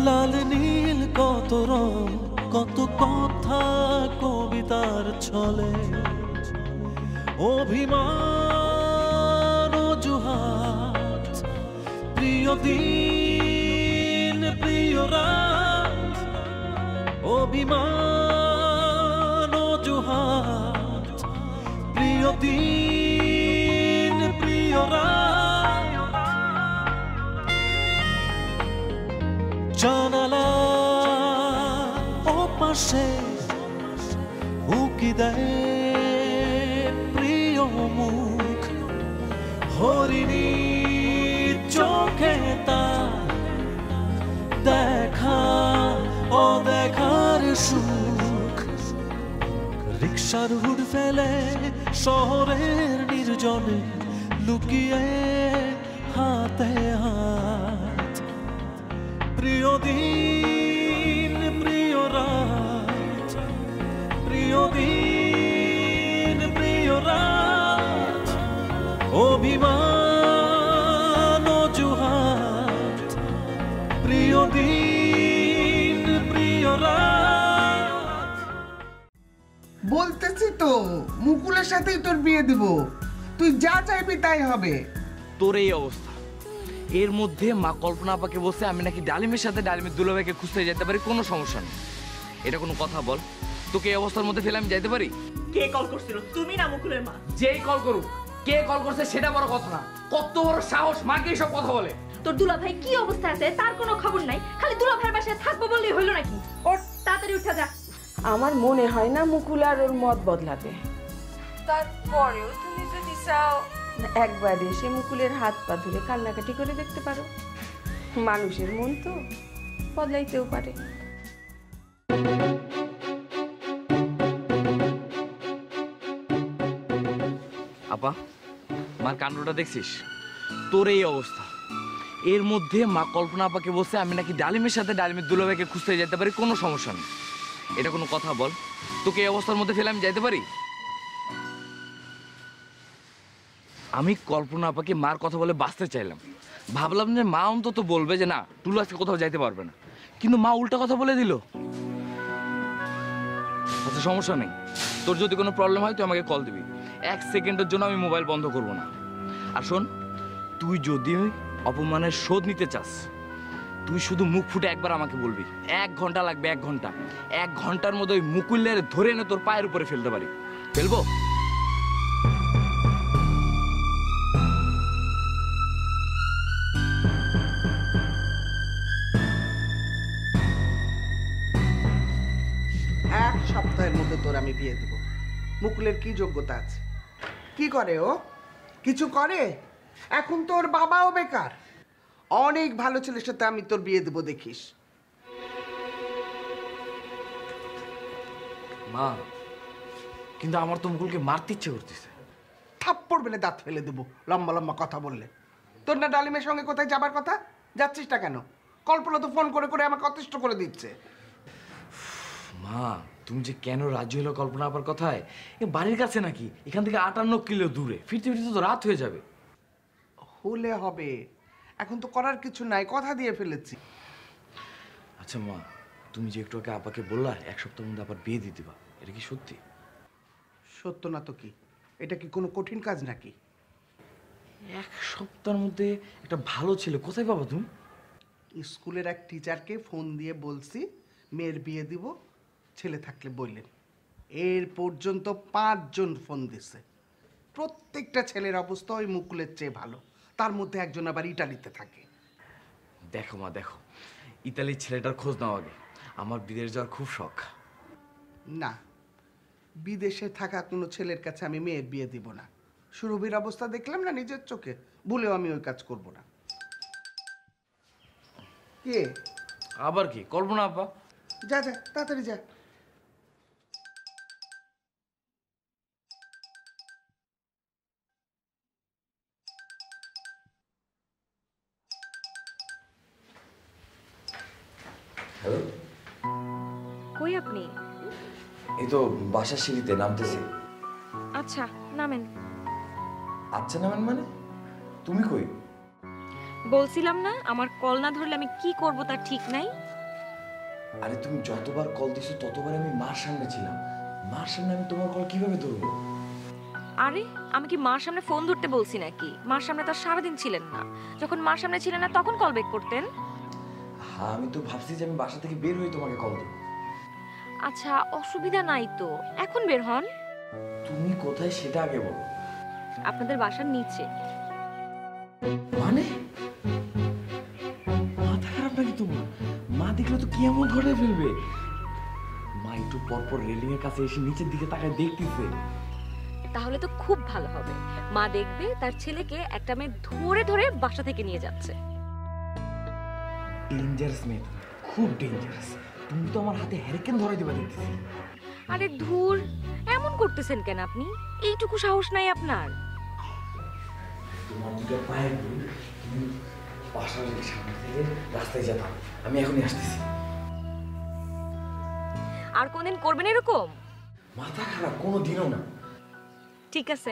লাল নীল কত রং, কত কথা কবিতার ছলে, অভিমান অজুহাত, প্রিয় দিন প্রিয় রাত, অভিমান অজুহাত, প্রিয় দিন প্রিয় রাত। জানালা ওপাশে উকি দেয় প্রিয় মুখ, হরিণী চোখে তার দেখা অদেখার সুখ। রিকশার হুড ফেলে শহরের নির্জনে লুকিয়ে হাতে হাত, প্রিয় দিন প্রিয় রাত, প্রিয় দিন প্রিয় রাত, অভিমান অজুহাত, প্রিয় দিন প্রিয় রাত। বলতেছি তো মুকুলের সাথেই তোর বিয়ে দিব, তুই যা চাইবি তাই হবে। তোর এই অবস্থা, এর মধ্যে মা কল্পনা আপাকে বসে আমি নাকি ডালিমের সাথে ডালিমের দুলাভাইকে খুঁজতে যেতে পারি, কোনো সমস্যা নেই। এটা কোনো কথা বল? তোকে এই অবস্থার মধ্যে ফেলে আমি যাইতে পারি? কে কল করছিল, তুমি না মুকুলের মা? যেই কল করুক, কে কল করছে সেটা বড় কথা না, কত বড় সাহস মাকে এইসব কথা বলে। তোর দুলাভাই কি অবস্থা আছে তার কোনো খবর নাই, খালি দুলাভাইয়ের বাসায় থাকবো বললেই হইল নাকি? ওর তাড়াতাড়ি উঠা যা। আমার মনে হয় না মুকুল আর ওর মত বদলাবে। তারপরেও তুমি যদি চাও একবার এসে মুকুলের হাত পা ধরে কান্নাকাটি করে দেখতে পারো, মানুষের মন তো বদলাইতেও পারে। আপা, মার কাণ্ডটা দেখছিস? তোর এই অবস্থা, এর মধ্যে মা কল্পনা আপাকে বসে আমি নাকি ডালিমের সাথে ডালিমের দুলাভাইকে খুঁজতে যেতে পারি, কোনো সমস্যা নেই। এটা কোনো কথা বল? তোকে এই অবস্থার মধ্যে ফেলে আমি যাইতে পারি? আমি কল্পনা আপাকে মার কথা বলে বাঁচতে চাইলাম, ভাবলাম যে মা অন্তত বলবে যে না টুলু আজকে কোথাও যাইতে পারবে না, কিন্তু মা উল্টা কথা বলে দিল। আচ্ছা সমস্যা নেই, তোর যদি কোনো প্রবলেম হয় তুই আমাকে কল দিবি, 1 সেকেন্ডের জন্য আমি মোবাইল বন্ধ করব না। আর শোন, তুই যদি অপমানের শোধ নিতে চাস, তুই শুধু মুখ ফুটে একবার আমাকে বলবি। 1 ঘন্টা লাগবে, 1 ঘন্টা। 1 ঘন্টার মধ্যে ওই মুকুলের ধরে এনে তোর পায়ের উপরে ফেলতে পারি। ফেলবো? এক সপ্তাহের মধ্যে তোর আমি বিয়ে দেব। মুকুলের কি যোগ্যতা আছে? কি করে ও? কিছু করে? এখন তোর বাবাও বেকার। অনেক ভালো ছেলের সাথে আমি তোর বিয়ে দেব, দেখিস। মা, কিন্তু আমার তো মুকুলকে মারতে ইচ্ছে করতেছে। থাপ্পড় মেরে দাঁত ফেলে দেবো লম্বা লম্বা কথা বললে। তোর না ডালিমের সঙ্গে কোথায় যাবার কথা? যাচ্ছিস না কেন? কল্পনা তো ফোন করে করে আমাকে অতিষ্ঠ করে দিচ্ছে। মা, তুমি যে কেন রাজি হলো কল্পনা আপার কথায়? এ বাড়ির কাছে নাকি, এখান থেকে 58 কিলো দূরে, ফিরতে ফিরতে তো রাত হয়ে যাবে। হলে হবে, এখন তো করার কিছু নাই, কথা দিয়ে ফেলেছি। আচ্ছা মা, তুমি যে একটু আগে আপাকে বললা 1 সপ্তাহের মধ্যে আবার বিয়ে দিয়ে দিবা, এটা কি সত্যি? সত্য না তো কি? এটা কি কোনো কঠিন কাজ নাকি? 1 সপ্তাহের মধ্যে একটা ভালো ছেলে কোথায় পাবা তুমি? স্কুলের এক টিচারকে ফোন দিয়ে বলছি মেয়ের বিয়ে দিব, ছেলে থাকলে বললেন। এর পর্যন্ত 5 জন ফোন দিছে। প্রত্যেকটা ছেলের অবস্থা ওই মুকুলের চেয়ে ভালো, তার মধ্যে একজন আবার ইটালিতে থাকে। দেখো মা দেখো, ইতালির ছেলেটার খোঁজ নাও আগে, আমার বিদেশ যাওয়ার খুব শখ। না, বিদেশে থাকা কোনো ছেলের কাছে আমি মেয়ের বিয়ে দিব না। সুরভির অবস্থা দেখলাম না নিজের চোখে, ভুলেও আমি ওই কাজ করব না। কে? আবার কি? কল্পনা আপা। যা যা, তাড়াতাড়ি যা। হ্যালো, কই আপনি? এই তো বাসার সিঁড়িতে নামতেছি। আচ্ছা নামেন। আচ্ছা নামেন মানে? তুমি কই? বলছিলাম না আমার কল না ধরলে আমি কি করব তার ঠিক নাই। আরে তুমি যতবার কল দিছো ততবার আমি মার সামনে ছিলাম, মার সামনে আমি তোমার কল কিভাবে ধরবো? আরে আমি কি মার সামনে ফোন ধরতে বলছি নাকি? মার সামনে তো আর সারাদিন ছিলেন না, যখন মার সামনে ছিলেন না তখন কল ব্যাক করতেন। হ্যাঁ আমি তো ভাবছি যে আমি বাসা থেকে বের হয়ে তোমাকে কল দেবো। আচ্ছা অসুবিধা নাই তো, এখন বের হন। তুমি কোথায় সেটা আগে বলো। আপনাদের বাসার নিচে। মানে মাথা খারাপ নাকি তোমার? মা দেখলে তো কি এমন ঘটে ফেলবে। মা একটু পরপর রেলিং এর কাছে এসে নিচের দিকে তাকায় দেখতেছে। তাহলে তো খুব ভালো হবে, মা দেখবে তার ছেলেকে একটা মেয়ে ধরে ধরে বাসা থেকে নিয়ে যাচ্ছে। ডেঞ্জারাস মেয়ে তুমি, খুব ডেঞ্জারাস। তুমি তো আমার হাতে হ্যারিকেন ধরে দেবা দেখতেছি। আরে ধুর, এমন করতেছেন কেন আপনি? এইটুকু সাহস নাই আপনার? তোমার দুটো পায়ে ধরে তুমি বাসার সামনে থেকে রাস্তায় যেতাম, আমি এখনই আসতেছি। আর কোনদিন করবেন এরকম? মাথা খারাপ কোনো দিনও না। ঠিক আছে,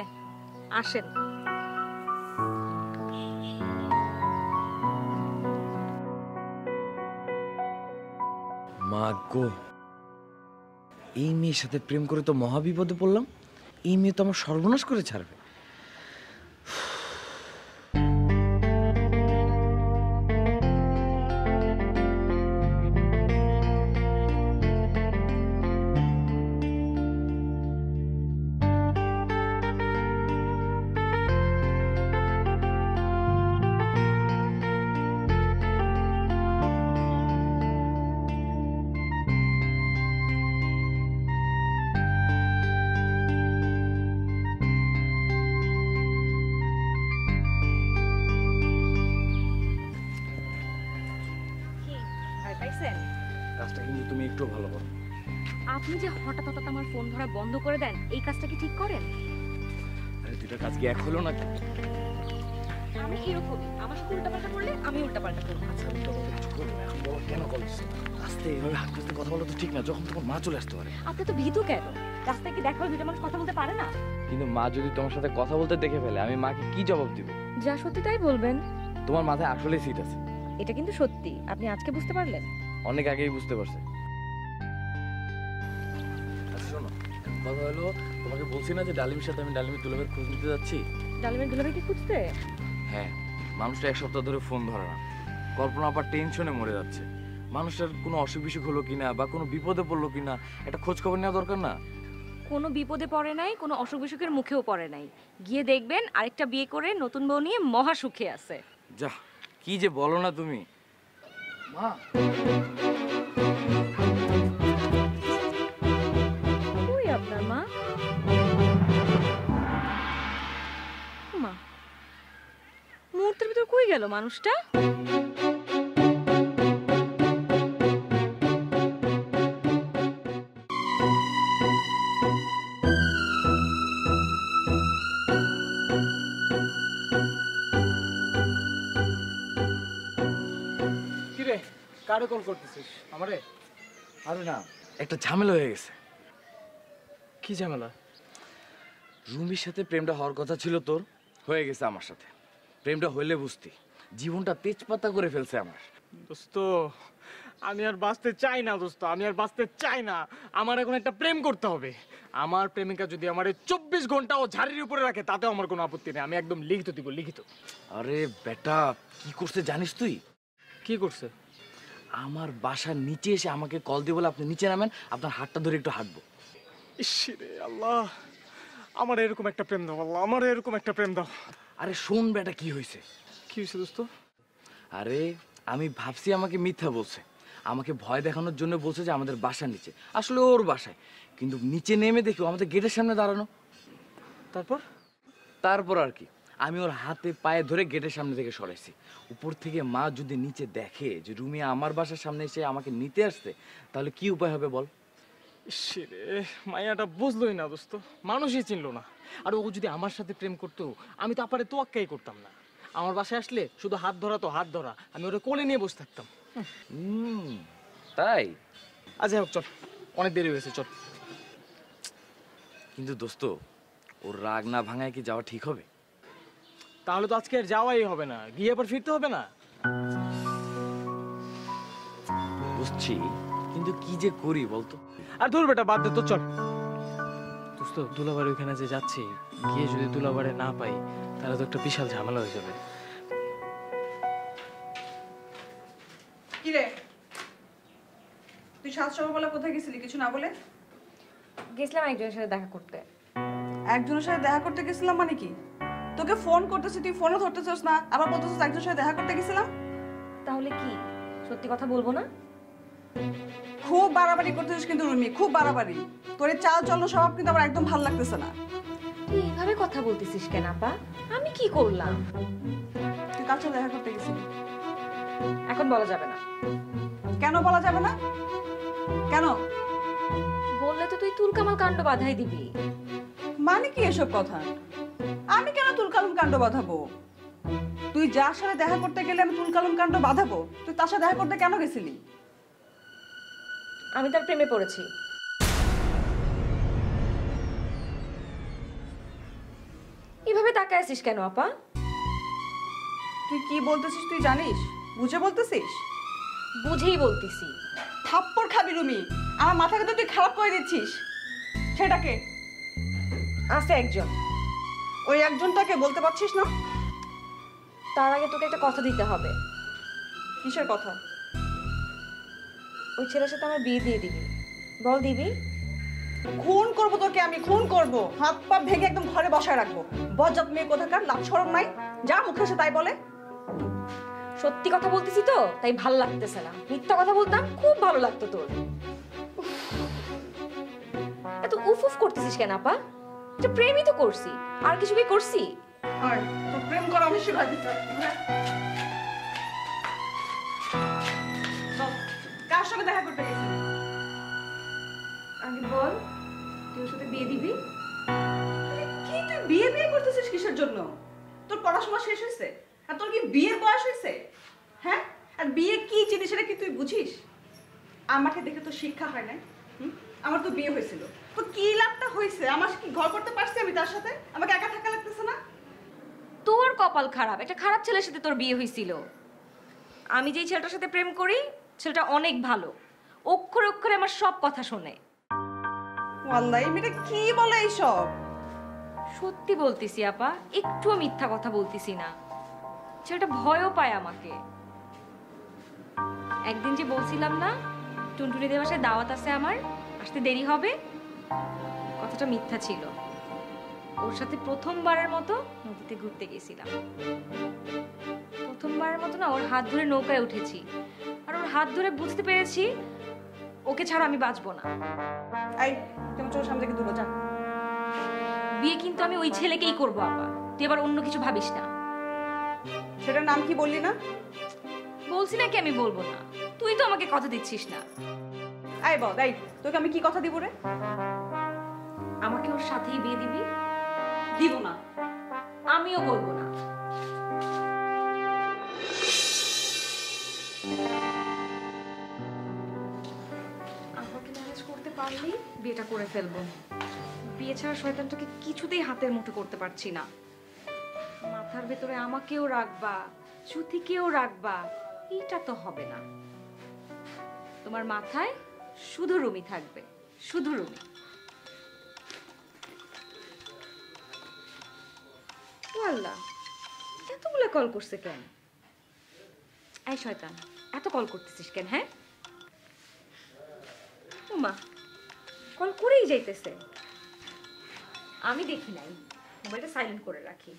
আসেন। মা গো, এই মেয়ের সাথে প্রেম করে তো মহাবিপদে পড়লাম। এই মেয়ে তো আমার সর্বনাশ করে ছাড়বে। কাজটা কিন্তু তুমি একটু ভালো করো। আপনি যে হঠাৎ হঠাৎ আমার ফোন ধরা বন্ধ করে দেন, এই কাজটা কি ঠিক করেন? আরে দুটা কাজ কি এক হলো নাকি? আমি এরকমই, আমার সাথে উল্টাপাল্টা করলে আমি উল্টাপাল্টা করবো। আচ্ছা আমি তোমাকে কিছু করবো না, এখন বলো কেন কল দিচ্ছ? আস্তে এইভাবে হাত কাস্তে কথা বলা তো ঠিক না, যখন তখন মা চলে আসতে পারে। আপনি তো ভীতু কেন? রাস্তায় কি দেখা হলে দুটো মানুষ কথা বলতে পারে না? কিন্তু মা যদি তোমার সাথে কথা বলতে দেখে ফেলে, আমি মাকে কি জবাব দিব? যা সত্যি তাই বলবেন। তোমার মাথায় আসলে সিট আছে। এটা কিন্তু সত্যি, আপনি আজকে বুঝতে পারলেন? অনেক আগেই বুঝতে পারছে। আচ্ছা শোনো, কথা হলো তোমাকে বলছি না যে ডালিমের সাথে আমি ডালিমের দুলাভের খোঁজ নিতে যাচ্ছি। ডালিমের দুলাভাই কি খুঁজতে? হ্যাঁ, মানুষটা এক সপ্তাহ ধরে ফোন ধরে না। কল্পনা আবার টেনশনে মরে যাচ্ছে। মানুষটার কোনো অসুখ বিসুখ হলো কিনা বা কোনো বিপদে পড়লো কিনা একটা খোঁজ খবর নেওয়া দরকার না? কোনো বিপদে পড়ে নাই, কোনো অসুখ বিসুখের মুখেও পড়ে নাই। গিয়ে দেখবেন আরেকটা বিয়ে করে নতুন বউ নিয়ে মহা সুখে আছে। যা, কি যে বলো না তুমি। মা কই আপনার মা? মা মুহূর্তের ভিতর কই গেল মানুষটা? কিরে কারে কল করতেছিস আমারে? আরে না, একটা ঝামেলা হয়ে গেছে। কি ঝামেলা? রুমির সাথে প্রেমটা হওয়ার কথা ছিল তোর, হয়ে গেছে আমার সাথে। প্রেমটা হইলে বুঝতি, জীবনটা তেজপাতা করে ফেলছে আমার। দোস্ত আমি আর বাঁচতে চাই না দোস্ত, আমি আর বাঁচতে চাই না। আমার এখন একটা প্রেম করতে হবে। আমার প্রেমিকা যদি আমার 24 ঘন্টা ও ঝাড়ির উপরে রাখে তাতেও আমার কোনো আপত্তি নেই, আমি একদম লিখিত দিব, লিখিত। আরে বেটা, কি করছে জানিস তুই? কি করছে? আমার বাসার নিচে এসে আমাকে কল দিয়ে বলে আপনি নিচে নামেন, আপনার হাতটা ধরে একটু হাঁটবো। ইসরে আল্লাহ, আমার এরকম একটা প্রেম দাও আল্লাহ, আমার এরকম একটা প্রেম দাও। আরে শোন বেটা, কি হয়েছে? কি হয়েছে দোস্ত? আরে আমি ভাবছি আমাকে মিথ্যা বলছে, আমাকে ভয় দেখানোর জন্য বলছে যে আমাদের বাসার নিচে, আসলে ওর বাসায়। কিন্তু নিচে নেমে দেখি ও আমাদের গেটের সামনে দাঁড়ানো। তারপর আর কি, আমি ওর হাতে পায়ে ধরে গেটের সামনে থেকে সরাইছি। উপর থেকে মা যদি নিচে দেখে যে রুমি আমার বাসার সামনে এসে আমাকে নিতে আসছে, তাহলে কি উপায় হবে বল? ইসরে মাইয়াটা বুঝলোই না দোস্ত, মানুষই চিনলো না। আর ও যদি আমার সাথে প্রেম করতো, আমি তো আপারে তোয়াক্কাই করতাম না। আমার বাসায় আসলে শুধু হাত ধরা তো হাত ধরা, আমি ওরা কোলে নিয়ে বসে থাকতাম। তাই? আচ্ছা হোক, চল, অনেক দেরি হয়েছে, চল। কিন্তু দোস্ত, ওর রাগ না ভাঙায় কি যাওয়া ঠিক হবে? তাহলে তো আজকে আর যাওয়াই হবে না, গিয়ে আবার ফিরতে হবে না। বুঝছি, কিন্তু কি যে করি বলতো? আর ধর বেটা, বাদ দে তো, চল। দোস্ত, দুলাবাড়ি ওখানে যে যাচ্ছি, গিয়ে যদি দুলাবাড়ি না পাই তাহলে তো একটা বিশাল ঝামেলা হয়ে যাবে। কি রে, তুই সাত সকালবেলা কোথায় গেছিলি কিছু না বলে? গেছিলাম একজনের সাথে দেখা করতে। একজনের সাথে দেখা করতে গেছিলাম মানে কি? তোকে ফোন করতেছি, তুই ফোনও ধরতেছিস না, আবার বলতেছিস একজনের সাথে দেখা করতে গেছিলাম। তাহলে কি সত্যি কথা বলবো না? খুব বাড়াবাড়ি করতেছিস কিন্তু রুমি, খুব বাড়াবাড়ি। তোর এই চাল চলন স্বভাব কিন্তু আমার একদম ভালো লাগতেছে না। তুই এইভাবে কথা বলতেছিস কেন আপা? আমি কি করলাম? তুই কার সাথে দেখা করতে গেছিলি? এখন বলা যাবে না। কেন বলা যাবে না? কেন? বললে তো তুই তুলকামাল কাণ্ড বাধাই দিবি। মানে কি এসব কথা? আমি কেন তুলকালুম কাণ্ড বাঁধাবো? তুই যার সাথে দেখা করতে গেলে আমি তুলকালুম কাণ্ড বাঁধাবো? তুই তার সাথে দেখা করতে কেন গেছিলি? আমি তার প্রেমে পড়েছি। এভাবে তাকায় আছিস কেন আপা? তুই কি বলতেছিস তুই জানিস? বুঝে বলতেছিস? বুঝেই বলতেছি। থাপ্পড় খাবি রুমি, আমার মাথাকে তো তুই খারাপ করে দিচ্ছিস। সেটাকে আছে একজন। ওই একজনটাকে বলতে পারছিস না? তার আগে তোকে একটা কথা দিতে হবে। কিসের কথা? ওই ছেলের সাথে আমার বিয়ে দিয়ে দিবি। বল দিবি? খুন করবো তোকে, আমি খুন করবো। হাত পা ভেঙে একদম ঘরে বসায় রাখবো। বজ্জাত মেয়ে কোথাকার, লাজ শরম নাই? যা মুখে এসে তাই বলে। সত্যি কথা বলতেছি তো, তাই ভালো লাগতেছে না। মিথ্যা কথা বলতাম খুব ভালো লাগতো তোর। এত উফ উফ করতেছিস কেন আপা? এটা প্রেমই তো করছি, আর কিছু কি করছি? আর তোর প্রেম করা আমি শিখাই দিতে। কার সঙ্গে দেখা করতে গেছিলি? আগে বল, তুই ওর সাথে বিয়ে দিবি? কি তুই বিয়ে বিয়ে করতেছিস কিসের জন্য? তোর পড়াশোনা শেষ হয়েছে আর তোর কি বিয়ের বয়স হয়েছে? হ্যাঁ, আর বিয়ে কি জিনিস এটা কি তুই বুঝিস? আমাকে দেখে তো শিক্ষা হয় নাই। আমার তো বিয়ে হয়েছিল, তো কি লাভটা হয়েছে? আমার কি ঘর করতে পারছি আমি তার সাথে? আমাকে একা থাকা লাগতেছে না? তোর কপাল খারাপ, একটা খারাপ ছেলের সাথে তোর বিয়ে হয়েছিল। আমি যেই ছেলেটার সাথে প্রেম করি, ছেলেটা অনেক ভালো, অক্ষরে অক্ষরে আমার সব কথা শোনে। ওয়াল্লাহি মেয়েটা কি বলে এইসব? সত্যি বলতেছি আপা, একটুও মিথ্যা কথা বলতেছি না। ছেলেটা ভয়ও পায় আমাকে। একদিন যে বলছিলাম না টুনটুনিদের বাসায় দাওয়াত আছে আমার, আসতে দেরি হবে, কথাটা মিথ্যা ছিল। ওর সাথে প্রথমবারের মতো নদীতে ঘুরতে গেছিলাম। প্রথমবারের মতো না, ওর হাত ধরে নৌকায় উঠেছি, আর ওর হাত ধরে বুঝতে পেরেছি ওকে ছাড়া আমি বাঁচবো না। এই তুমি চোর সামনে থেকে দূরে যা। বিয়ে কিন্তু আমি ওই ছেলেকেই করবো আপা, তুই এবার অন্য কিছু ভাবিস না। সেটার নাম কি বললি না? বলছি নাকি আমি বলবো না? তুই তো আমাকে কথা দিচ্ছিস না। এই বল, এই তোকে আমি কি কথা দিব রে? আমাকে ওর সাথেই বিয়ে দিবি? দিব না। আমিও বলবো না। আমাকে ম্যানেজ করতে পারলেই বিয়েটা করে ফেলবো। বিয়ে ছাড়া শয়তানটাকে কিছুতেই হাতের মুঠো করতে পারছি না। মাথার ভেতরে আমাকেও রাখবা, শ্রুতিকেও রাখবা, এটা তো হবে না। তোমার মাথায় শুধু রুমি থাকবে, শুধু রুমি। আল্লাহ, এতগুলো কল করছে কেন? এই শয়তান, এত কল করতেছিস কেন? হ্যাঁ ওমা, কল করেই যাইতেছে। আমি দেখি নাই, মোবাইলটা সাইলেন্ট করে রাখি।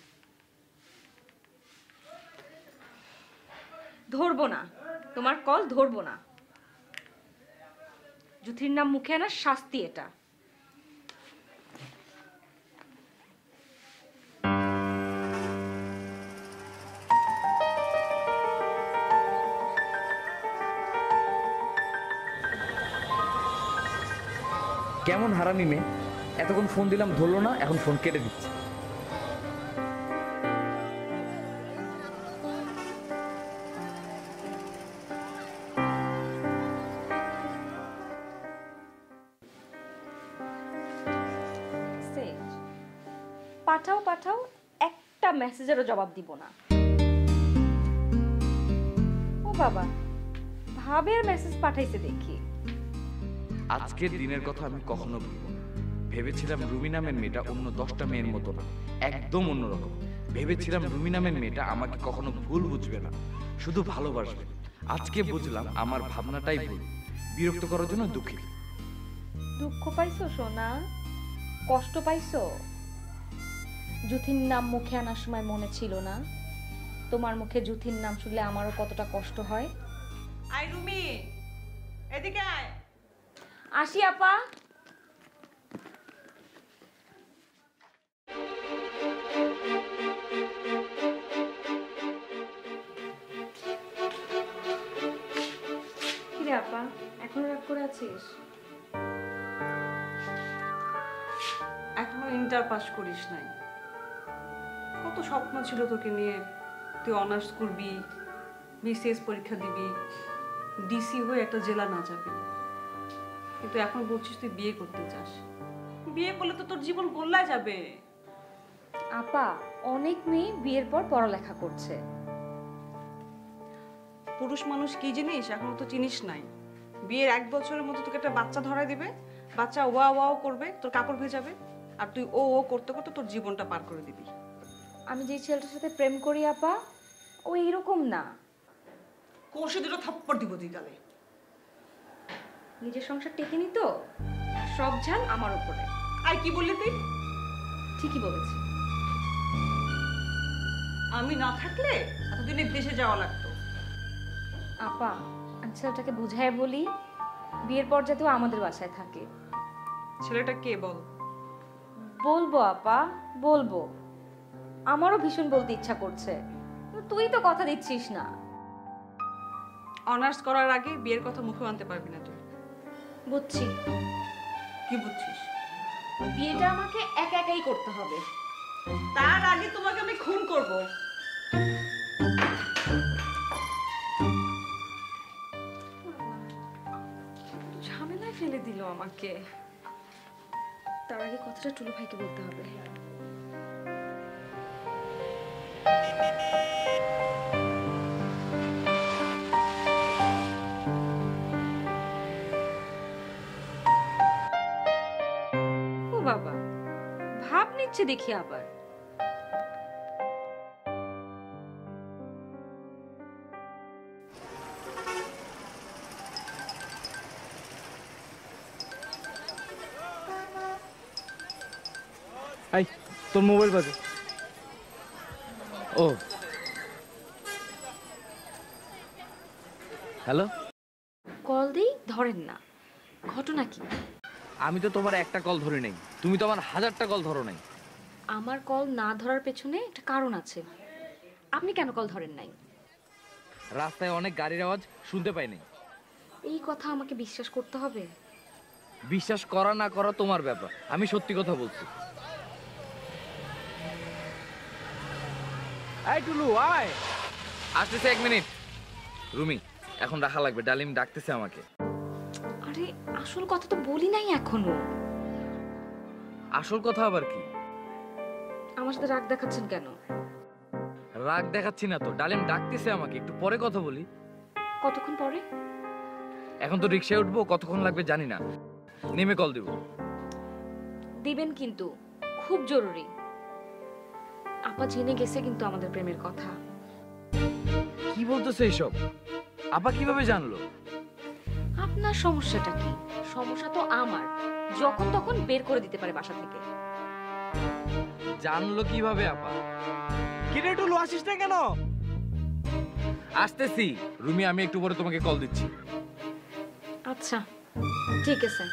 ধরবো না, তোমার কল ধরবো না। যুথির নাম মুখে আনার শাস্তি এটা। কেমন হারামি মেয়ে, এতক্ষণ ফোন দিলাম ধরলো না, এখন ফোন কেটে দিচ্ছে। পাঠাও পাঠাও, একটা মেসেজেরও জবাব দিব না। ও বাবা, ভাবের মেসেজ পাঠাইছে দেখি। আজকের দিনের কথা আমি কখনো ভুলবো না। ভেবেছিলাম রুমি নামের মেয়েটা অন্য 10টা মেয়ের মতো না, একদম অন্যরকম। ভেবেছিলাম রুমি নামের মেয়েটা আমাকে কখনো ভুল বুঝবে না, শুধু ভালোবাসবে। আজকে বুঝলাম আমার ভাবনাটাই ভুল। বিরক্ত করার জন্য দুঃখিত। দুঃখ পাইছো সোনা? কষ্ট পাইছো? জুথির নাম মুখে আনার সময় মনে ছিল না? তোমার মুখে জুথির নাম শুনলে আমারও কতটা কষ্ট হয়। আই রুমি, এদিকে আয়। আসি আপা। কিরে আপা, এখনো রাগ করে আছিস? এখনো ইন্টার পাস করিস নাই। কত স্বপ্ন ছিল তোকে নিয়ে, তুই অনার্স করবি, বিসিএস পরীক্ষা দিবি, ডিসি হয়ে একটা জেলা না যাবে। কিন্তু এখন বলছিস তুই বিয়ে করতে চাস। বিয়ে করলে তো তোর জীবন বদলায় যাবে। আপা, অনেক মেয়ে বিয়ের পর পড়ালেখা করছে। পুরুষ মানুষ কি জিনিস এখনো তো চিনিস নাই। বিয়ের 1 বছরের মধ্যে তোকে একটা বাচ্চা ধরায় দিবে, বাচ্চা ওয়া ওয়াও করবে, তোর কাপড় ভেজাবে, আর তুই ও ও করতে করতে তোর জীবনটা পার করে দিবি। আমি যে ছেলেটার সাথে প্রেম করি আপা, ও এইরকম না। কষে দুটো থাপ্পড় দিব তুই গালে। নিজের সংসার টেকেনি তো, সব ঝাল আমার উপরে। আর কি বললি তুই? ঠিকই বলেছি। আমি না থাকলে এতদিনে দেশে যাওয়া লাগতো। আপা, আমি ছেলেটাকে বুঝায় বলি বিয়ের পর যাতেও আমাদের বাসায় থাকে। ছেলেটা কে বল? বলবো আপা, বলবো। আমারও ভীষণ বলতে ইচ্ছা করছে, তুই তো কথা দিচ্ছিস না। অনার্স করার আগে বিয়ের কথা মুখে আনতে পারবি না তুই। বুঝছি। কি বুঝছিস? বিয়েটা আমাকে একা একাই করতে হবে। তার আগে তোমাকে আমি খুন করব। ঝামেলায় ফেলে দিল আমাকে। তার আগে কথাটা টুলু ভাইকে বলতে হবে। ও বাবা, ভাব নিচ্ছে দেখি আবার। এই তোর মোবাইল বাজে। ও হ্যালো, কল দিই ধরেন না, ঘটনা কি? আমি তো তোমার একটা কল ধরি নাই, তুমি তো আমার 1000টা কল ধরো নাই। আমার কল না ধরার পেছনে একটা কারণ আছে। আপনি কেন কল ধরেন নাই? রাস্তায় অনেক গাড়ির আওয়াজ শুনতে পাই নাই। এই কথা আমাকে বিশ্বাস করতে হবে? বিশ্বাস করা না করা তোমার ব্যাপার, আমি সত্যি কথা বলছি। এই টুলু আয়। আসতেছে 1 মিনিট। রুমি, এখন রাখা লাগবে, ডালিম ডাকতেছে আমাকে। আরে আসল কথা তো বলি নাই এখনো। আসল কথা আবার কি? আমার সাথে রাগ দেখাচ্ছেন কেন? রাগ দেখাচ্ছি না তো, ডালিম ডাকতেছে আমাকে, একটু পরে কথা বলি। কতক্ষণ পরে? এখন তো রিকশায় উঠবো, কতক্ষণ লাগবে জানি না, নেমে কল দিব। দিবেন কিন্তু, খুব জরুরি। আপা জেনে গেছে কিন্তু আমাদের প্রেমের কথা। কি বলতেছে এইসব? আপা কিভাবে জানলো? আপনার সমস্যাটা কি? সমস্যা তো আমার, যখন তখন বের করে দিতে পারে বাসা থেকে। জানলো কিভাবে আপা? কিরে টুলু আসিস না কেন? আসতেছি রুমি, আমি একটু পরে তোমাকে কল দিচ্ছি। আচ্ছা ঠিক আছে।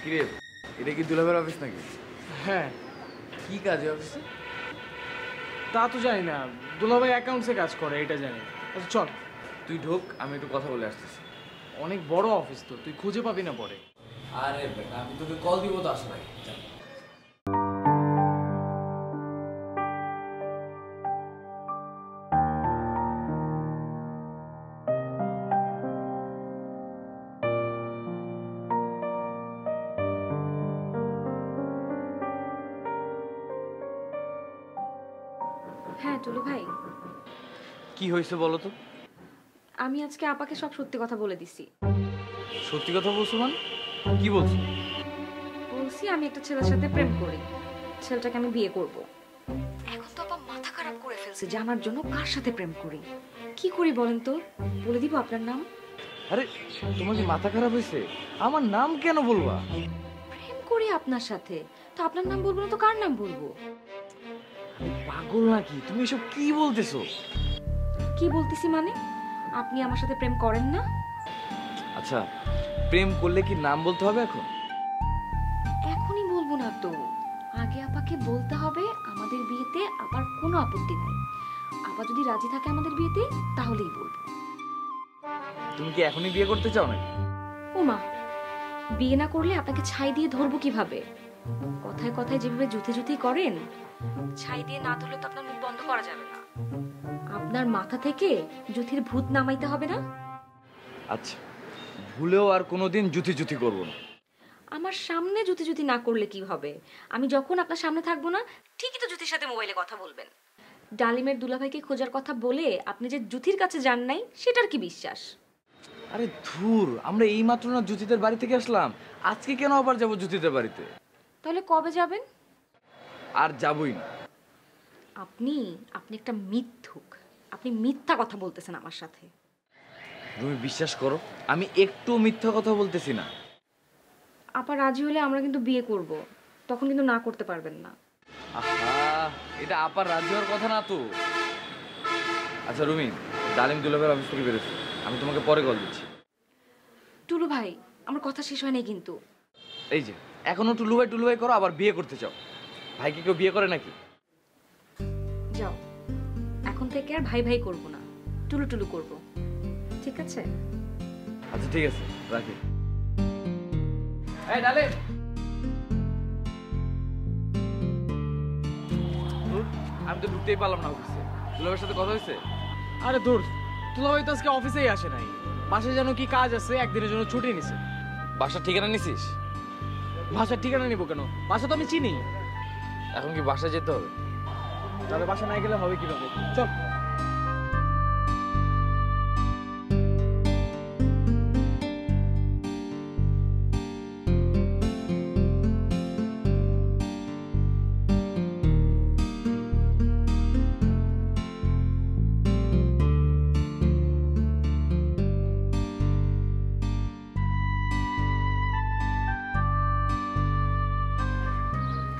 কিরে, এটা কি দুলাভের অফিস নাকি? হ্যাঁ। কি কাজে অফিসে? তা তো জানি না, দুলাভাই অ্যাকাউন্টসে কাজ করে এটা জানি। আচ্ছা চল তুই ঢোক, আমি একটু কথা বলে আসতেছি। অনেক বড় অফিস তো, তুই খুঁজে পাবি না পরে। আরে বেটা, আমি তোকে কল দিব তো আসার আগে। টুলু ভাই, কি হয়েছে বলো তো? আমি আজকে আপাকে সব সত্যি কথা বলে দিছি। সত্যি কথা বলছো মানে? কি বলছো? বলছি আমি একটা ছেলের সাথে প্রেম করি, ছেলেটাকে আমি বিয়ে করব। এখন তো আপা মাথা খারাপ করে ফেলছে জানার জন্য কার সাথে প্রেম করি। কি করি বলেন তো? বলে দিব আপনার নাম? আরে তোমার কি মাথা খারাপ হয়েছে? আমার নাম কেন বলবা? প্রেম করি আপনার সাথে, তো আপনার নাম বলবো না তো কার নাম বলবো? আমি পাগল নাকি? তুমি এসব কি বলতেছো? কি বলতেছি মানে? আপনি আমার সাথে প্রেম করেন না? আচ্ছা, প্রেম করলে কি নাম বলতে হবে এখন? এখনই বলবো না তো, আগে আপাকে বলতে হবে আমাদের বিয়েতে আপার কোনো আপত্তি নাই। আপা যদি রাজি থাকে আমাদের বিয়েতে তাহলেই বলবো। তুমি কি এখনই বিয়ে করতে চাও নাকি? ওমা, বিয়ে না করলে আপনাকে ছাই দিয়ে ধরবো কিভাবে? কথায় কথায় যেভাবে জুতি জুতি করেন, ছাই দিয়ে না ধরলে তো আপনার মুখ বন্ধ করা যাবে না। আপনার মাথা থেকে জুতির ভূত নামাইতে হবে না? আচ্ছা, ভুলেও আর কোনোদিন জুতি জুতি করবো না। আমার সামনে জুতি জুতি না করলে কি হবে? আমি যখন আপনার সামনে থাকবো না, ঠিকই তো জুতির সাথে মোবাইলে কথা বলবেন। ডালিমের দুলাভাইকে খোঁজার কথা বলে আপনি যে জুতির কাছে যান নাই, সেটার কি বিশ্বাস? আরে ধুর, আমরা এই মাত্র না জুতিদের বাড়ি থেকে আসলাম, আজকে কেন আবার যাবো জুতিদের বাড়িতে? তাহলে কবে যাবেন? আর যাবই না। আপনি আপনি একটা মিথ্যুক। আপনি মিথ্যা কথা বলতেছেন আমার সাথে। তুমি বিশ্বাস করো, আমি একটু মিথ্যা কথা বলতেছি না। আপা রাজি হলে আমরা কিন্তু বিয়ে করব, তখন কিন্তু না করতে পারবেন না। আহা, এটা আপার রাজি হওয়ার কথা না তো। আচ্ছা রুমি, ডালিম দুলাভাইয়ের অফিস থেকে বেরোচ্ছে, আমি তোমাকে পরে কল দিচ্ছি। টুলু ভাই, আমার কথা শেষ হয় নাই কিন্তু। এই যে এখনো টুলু ভাই করো, আবার বিয়ে করতে চাও? ভাই কি কেউ বিয়ে করে নাকি? যাও, এখন থেকে আর ভাই ভাই করব না, টুলু টুলু করব, ঠিক আছে? আচ্ছা ঠিক আছে, রাখি। এই ডালিম, আমি তো ঢুকতেই পারলাম না অফিসে। দুলাভাইয়ের সাথে কথা হয়েছে? আরে দূর, দুলাভাই তো আজকে অফিসেই আসে নাই। বাসায় যেন কি কাজ আছে, একদিনের জন্য ছুটি নিছে। বাসার ঠিকানা নিছিস? বাসার ঠিকানা নিব কেন? বাসা তো আমি চিনি। এখন কি বাসায় যেতে হবে? তাহলে বাসা না গেলে হবে কিভাবে? চল।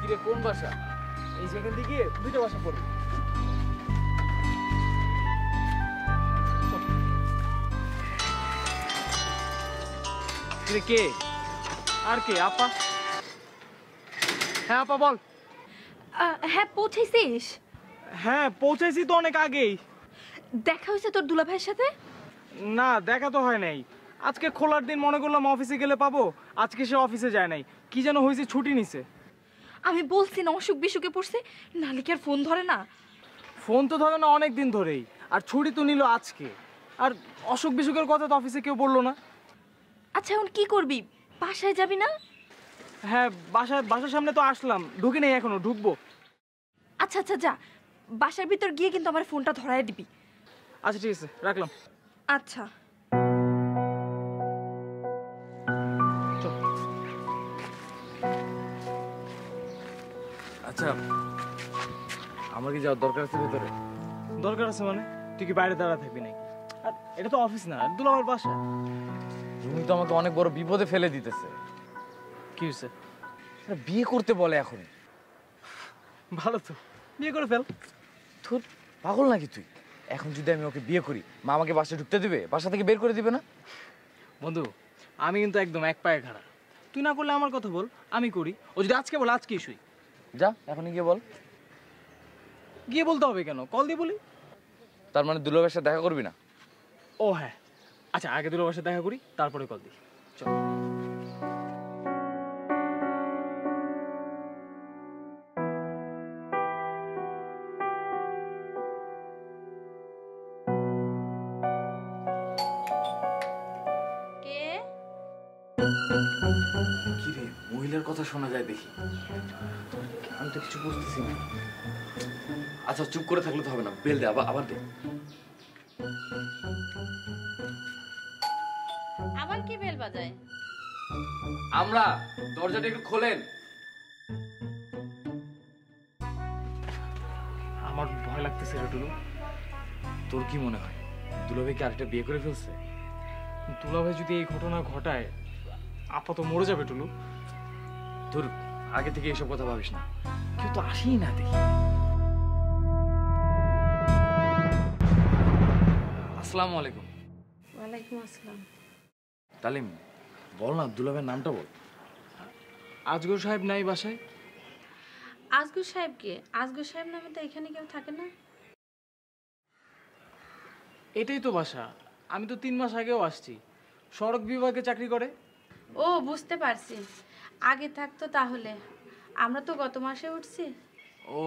কিরে, কোন বাসা? এই সেখান থেকে দুইটা বাসা পড়বে। কে? আর কে? আপা? হ্যাঁ আপা বল। হ্যাঁ, পৌঁছেছিস? হ্যাঁ পৌঁছাইছি তো অনেক আগেই। দেখা হয়েছে তোর দুলাভাইয়ের সাথে? না, দেখা তো হয় নাই। আজকে খোলার দিন মনে করলাম অফিসে গেলে পাবো, আজকে সে অফিসে যায় নাই। কি যেন হয়েছে, ছুটি নিছে। আমি বলছি না অসুখ বিসুখে পড়ছে, নালে কি আর ফোন ধরে না? ফোন তো ধরে না অনেক দিন ধরেই, আর ছুটি তো নিল আজকে। আর অসুখ বিসুখের কথা তো অফিসে কেউ বললো না। আচ্ছা এখন কি করবি? বাসায় যাবি না? হ্যাঁ, বাসার সামনে তো আসলাম, ঢুকি নেই এখনো, ঢুকবো। আচ্ছা আচ্ছা যা, বাসার ভিতর গিয়ে কিন্তু আমার ফোনটা ধরায় দিবি। আচ্ছা ঠিক আছে, রাখলাম। আচ্ছা। আচ্ছা, আমার কি যাওয়ার দরকার আছে ভেতরে? দরকার আছে মানে? তুই কি বাইরে দাঁড়া থাকবি নাকি? আর এটা তো অফিস না, দুলাভাইয়ের বাসা। তুমি তো আমাকে অনেক বড় বিপদে ফেলে দিতেছে। কি হয়েছে? বিয়ে করতে বলে এখন। ভালো তো, বিয়ে করে ফেল। ধুর, পাগল নাকি তুই? এখন যদি আমি ওকে বিয়ে করি, মা আমাকে বাসায় ঢুকতে দিবে? বাসা থেকে বের করে দিবে না? বন্ধু, আমি কিন্তু একদম এক পায়ে খাড়া। তুই না করলে আমার কথা বল, আমি করি। ও যদি আজকে বল, আজকেই শুই। যা, এখনই গিয়ে বল। গিয়ে বলতে হবে কেন? কল দিয়ে বলি। তার মানে দুলাভাইয়ের সাথে দেখা করবি না? ও হ্যাঁ, আচ্ছা আগে দুলাভাইয়ের সাথে দেখা করি, তারপরে কল দিই। চল। কে? কি রে, মহিলা বিলের কথা শোনা যায় দেখি। আমি তো কিছু বুঝতেছি না। আচ্ছা চুপ করে থাকলে তো হবে না, বেল দে, আবার দে। আবার কি বেল বাজায়? আমরা, দরজাটা একটু খোলেন। আমার ভয় লাগতেছে রে টুলু। তোর কি মনে হয় দুলাভাই কি আরেকটা বিয়ে করে ফেলছে? দুলাভাই যদি এই ঘটনা ঘটায় আপা তো মরে যাবে টুলু। তোর আগে থেকে এসব কথা ভাবিস না, কেউ তো আসেই না দেখি। আসসালামু আলাইকুম। ওয়ালাইকুম আসসালাম। তালিম, বল না দুলাভাইয়ের নামটা বল। আজগর সাহেব নাই বাসায়? আজগর সাহেব কে? আজগর সাহেব নামে তো এখানে কেউ থাকে না। এটাই তো বাসা। আমি তো 3 মাস আগেও আসছি। সড়ক বিভাগে চাকরি করে। ও বুঝতে পারছি, আগে থাকতো তাহলে। আমরা তো গত মাসে উঠছি। ও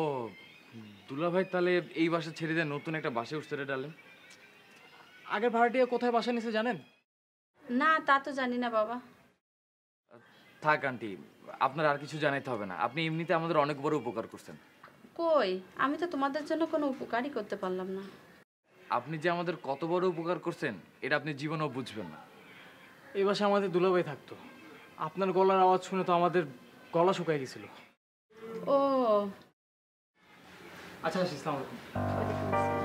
দুলাভাই তাহলে এই বাসা ছেড়ে দিয়ে নতুন একটা বাসে উঠছে রে ডালে। আগের ভাড়াটিয়া কোথায় বাসা নিছে জানেন? না তা তো জানি না বাবা। থাক আন্টি, আপনার আর কিছু জানাইতে হবে না। আপনি এমনিতে আমাদের অনেক বড় উপকার করছেন। কই, আমি তো তোমাদের জন্য কোনো উপকারই করতে পারলাম না। আপনি যে আমাদের কত বড় উপকার করছেন এটা আপনি জীবনেও বুঝবেন না। এই বাসায় আমাদের দুলাভাই থাকতো। আপনার গলার আওয়াজ শুনে তো আমাদের গলা শুকায় গেছিল। ও আচ্ছা আসসালামু আলাইকুম। ওয়ালাইকুম আসসালাম।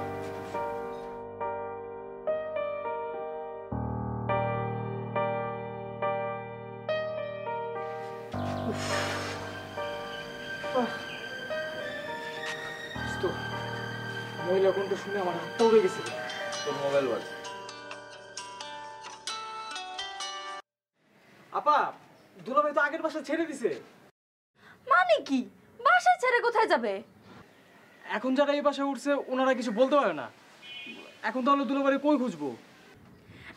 মহিলা কণ্ঠ শুনে আমার হাতটা উড়ে গেছিল। তোর মোবাইল বাজ। আপা, দুলাভাই তো আগের বাসা ছেড়ে দিছে। মানে কি? বাসা ছেড়ে কোথায় যাবে? এখন যারা এই বাসায় উঠছে ওনারা কিছু বলতে পারে না। এখন তাহলে দুলাভাই কই খুঁজবো?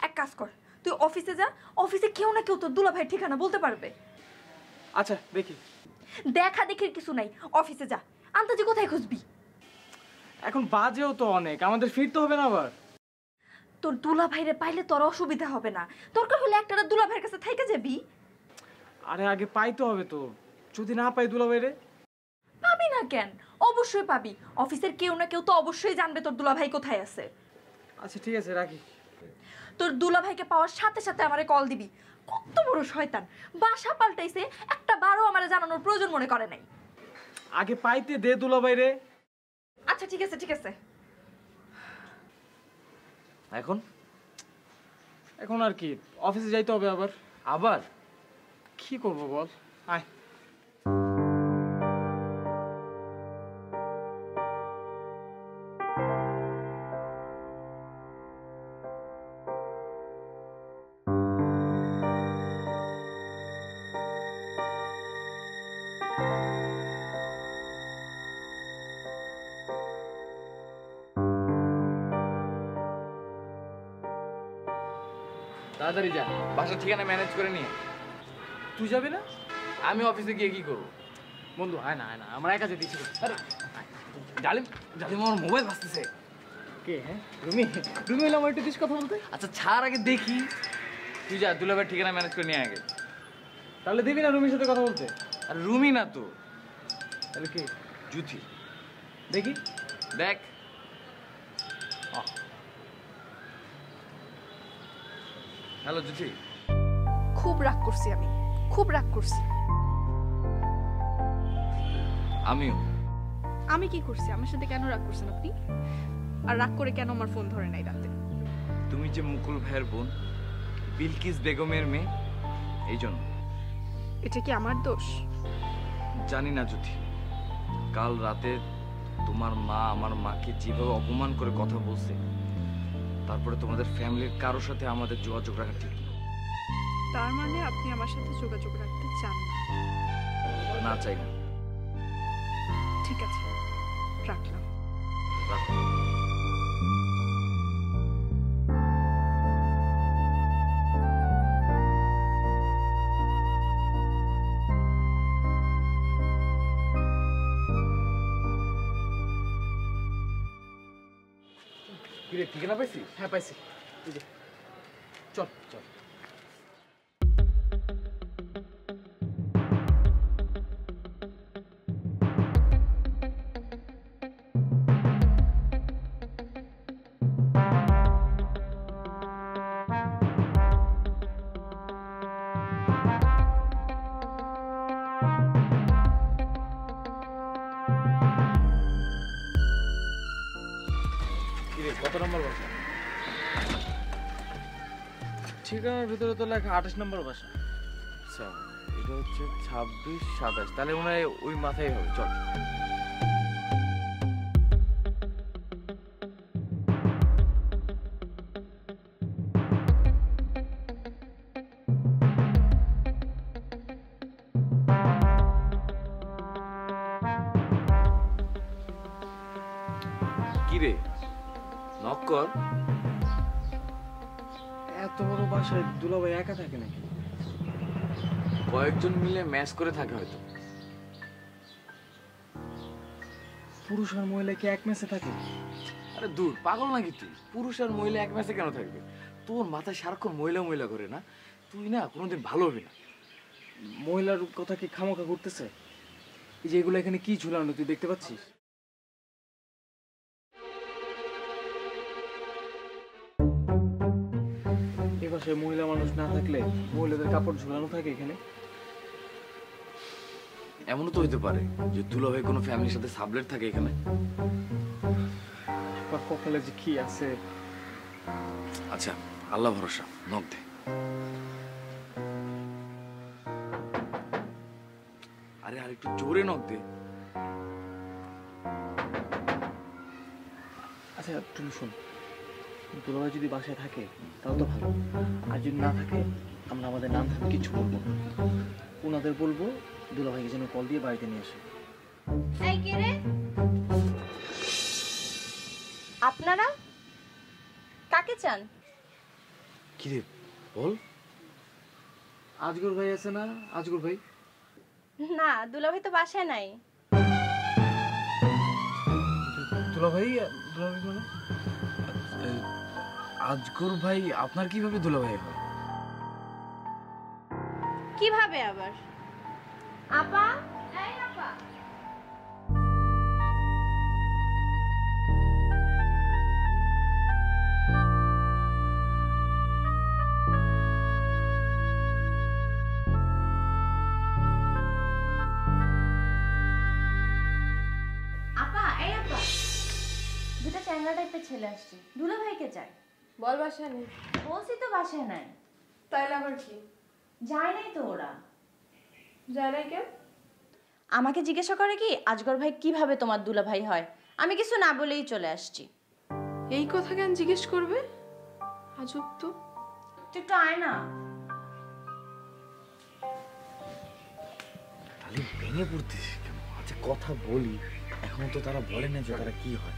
এক কাজ কর, তুই অফিসে যা। অফিসে কেউ না কেউ তো দুলাভাইয়ের ঠিকানা বলতে পারবে। আচ্ছা দেখি। দেখা দেখির কিছু নাই, অফিসে যা। আন্তাজি কোথায় খুঁজবি? এখন বাজেও তো অনেক, আমাদের ফিরতে হবে না আবার। তোর দুলাভাইরে পাইলে তোর অসুবিধা হবে না। দরকার হলে একটা দুলাভাইয়ের কাছে থাইকে যাবি। আরে আগে পাইতে হবে তো। যদি না পাই দুলাভাইরে? পাবি না কেন? অবশ্যই পাবি। অফিসের কেউ না কেউ তো অবশ্যই জানবে তোর দুলাভাই কোথায় আছে। আচ্ছা ঠিক আছে, রাখি। তোর দুলাভাইকে পাওয়ার সাথে সাথে আমারে কল দিবি। কত বড় শয়তান, বাসা পাল্টাইছে, একটা বারও আমারে জানানোর প্রয়োজন মনে করে নাই। আগে পাইতে দে দুলাভাইরে। আচ্ছা ঠিক আছে ঠিক আছে। এখন এখন আর কি, অফিসে যাইতে হবে আবার। আবার কি করবো বল, আয়। তাড়াতাড়ি যা, বাসার ঠিকানা ম্যানেজ করে নিয়ে। তুই যাবি না? আমি অফিসে গিয়ে কি করবো? বন্ধু আয় না, আয় না, আমরা একা যেতে ইচ্ছে করছি। আরে ডালিম, ডালিম আমার মোবাইল বাজতেছে। কে? হ্যাঁ রুমি? রুমি হলে আমার একটু দিস কথা বলতে। আচ্ছা ছাড়, আগে দেখি। তুই যা, দুলাভাইয়ের ঠিকানা ম্যানেজ করে নিয়ে আগে। তাহলে দিবি না রুমির সাথে কথা বলতে? আর রুমি না তো, তাহলে কে? জুথি। দেখি। দেখ। হ্যালো জুথি। খুব রাগ করছি আমি, খুব রাগ করছি। আমিও। আমি কি করছি? আমার সাথে কেন রাগ করছেন আপনি? আর রাগ করে কেন আমার ফোন ধরে নাই রাতে? তুমি যে মুকুল ভাইয়ের বোন, বিলকিস বেগমের মেয়ে, এই জন্য। এটা কি আমার দোষ? জানি না জুথি, কাল রাতে তোমার মা আমার মাকে যেভাবে অপমান করে কথা বলছে, তারপরে তোমাদের ফ্যামিলির কারোর সাথে আমাদের যোগাযোগ রাখা ঠিক না। তার মানে আপনি আমার সাথে যোগাযোগ রাখতে চান না? না চাই না। ঠিক আছে, রাখলাম। রাখো। কিরে ঠিকানা পাইছিস? হ্যাঁ পাইছি। এই যে, চল চল। কত নম্বর বাসা? ঠিকানার ভিতরে তো লেখা 28 নম্বর বাসা। আচ্ছা, এটা হচ্ছে 26, 27, তাহলে মনে হয় ওই মাথায় হবে। চল। কিরে, নক কর। এত বড় বাসায় দুলাভাই একা থাকে নাকি? কয়েকজন মিলে ম্যাচ করে থাকে হয়তো। পুরুষ আর মহিলা কি এক ম্যাচে থাকে? আরে দূর, পাগল নাকি তুই? পুরুষ আর মহিলা এক ম্যাচে কেন থাকবে? তোর মাথায় সারাক্ষণ মহিলা মহিলা করে না, তুই না কোনোদিন ভালো হবি না। মহিলার কথা কি খামোখা করতেছে? এই যে এগুলো এখানে কি ঝুলানো তুই দেখতে পাচ্ছিস? এ বাসায় মহিলা মানুষ না থাকলে মহিলাদের কাপড় ঝুলানো থাকে এখানে। এমনও তো হইতে পারে যে দুলাভাই কোনো ফ্যামিলির সাথে সাবলেট থাকে এখানে। আমার কপালে যে কি আছে। আচ্ছা, আল্লাহ ভরসা, নক দে। আরে আর একটু জোরে নক দে। আচ্ছা তুমি শোন, দুলাভাই যদি বাসায় থাকে তাও তো ভালো, আর যদি না থাকে আমরা আমাদের নাম ধাম কিছু বলবো না। ওনাদের বলবো দুলাভাইকে যেন কল দিয়ে বাড়িতে নিয়ে আসে। এই কে রে? আপনারা কাকে চান? কি রে বল। আজগর ভাই আছে না? আজগর ভাই? না, দুলাভাই তো বাসায় নাই। দুলাভাই? দুলাভাই মানে? আজগর ভাই আপনার কিভাবে দুলাভাই হয়? কিভাবে আবার? আপা, এই আপা। আপা, এই আপা। দুটো চ্যাংড়া টাইপের ছেলে আসছে, দুলাভাইকে চায়। বল বাসায় নেই। বলছি তো বাসায় নাই। তাইলে আবার কি? যায় নাই তো ওরা। যায় নাই কেন? আমাকে জিজ্ঞাসা করে কি আজগর ভাই কিভাবে তোমার দুলাভাই হয়। আমি কিছু না বলেই চলে আসছি। এই কথা কেন জিজ্ঞেস করবে? আজব তো। তুই একটু আয় না। তাহলে ভেঙে পড়তিস কেন? আচ্ছা কথা বলি, এখন তো তারা বলে না যে তারা কি হয়,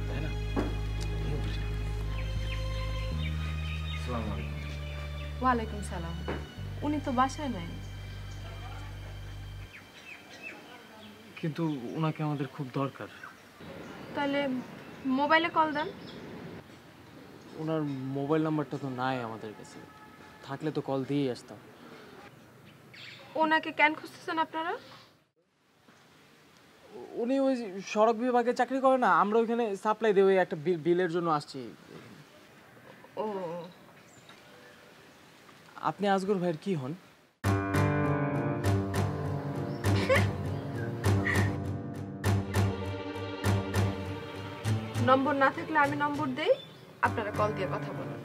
তাই না? আসসালামু আলাইকুম। ওয়ালাইকুম সালাম। উনি তো বাসায় নাই। কিন্তু ওনাকে আমাদের খুব দরকার। তাহলে মোবাইলে কল দেন। ওনার মোবাইল নাম্বারটা তো নাই আমাদের কাছে, থাকলে তো কল দিয়েই আসতাম। ওনাকে কেন খুঁজতেছেন আপনারা? উনি ওই সড়ক বিভাগে চাকরি করে না, আমরা ওইখানে সাপ্লাই দেই, ওই একটা বিলের জন্য আসছি। ও, আপনি আজগর ভাইয়ের কি হন? নম্বর না থাকলে আমি নম্বর দেই, আপনারা কল দিয়ে কথা বলুন।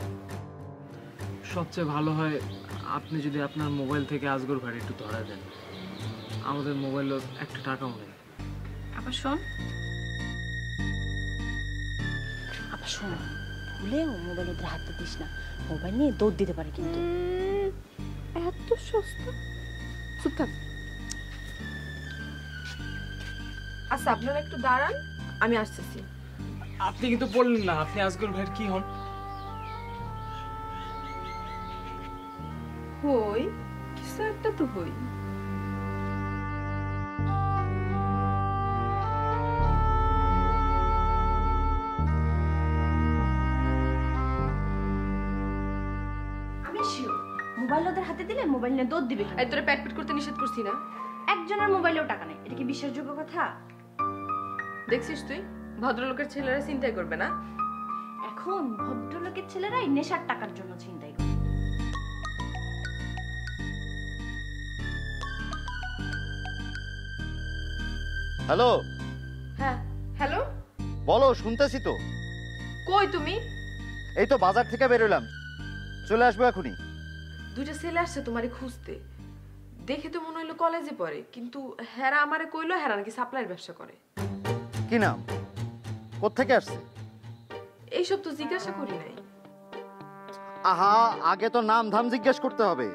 সবচেয়ে ভালো হয় আপনি যদি আপনার মোবাইল থেকে আজগর ভাইয়ের একটু ধরা দেন। আমাদের মোবাইলে একটা টাকাও নেই। আবার শোন, আবার শোন, ভুলে মোবাইল ওদের হাতে দিস না। মোবাইল নিয়ে দৌড় দিতে পারে কিন্তু। এত সস্তা? চুপ থাক। আচ্ছা আপনারা একটু দাঁড়ান, আমি আসতেছি। আপনি কিন্তু বললেন না আপনি আজগর ভাইয়ের কি হন? হই কিছু একটা তো হই। আমি শিওর মোবাইল ওদের হাতে দিলে মোবাইল নিয়ে দৌড় দিবে। এই তোরে প্যাট করতে নিষেধ করছি না? একজনের মোবাইলেও টাকা নেই, এটা কি বিশ্বাসযোগ্য কথা? দেখছিস তুই, ভদ্রলোকের ছেলেরা চিন্তাই করবে না। এখন ভদ্রলোকের ছেলেরাই নেশার টাকার জন্য চিন্তাই করে। হ্যালো। হ্যাঁ হ্যালো, বলো, শুনতেছি তো। কই তুমি? এই তো বাজার থেকে বেরোলাম, চলে আসবো এখনই। দুইটা ছেলে আসছে তোমারে খুঁজতে, দেখে তো মনে হইলো কলেজে পড়ে, কিন্তু হেরা আমারে কইলো হেরা নাকি সাপ্লাইয়ের ব্যবসা করে। কি নাম, কোত্থেকে আসছে? এইসব তো জিজ্ঞাসা করি নাই। আহা, আগে তো নাম ধাম জিজ্ঞেস করতে হবে।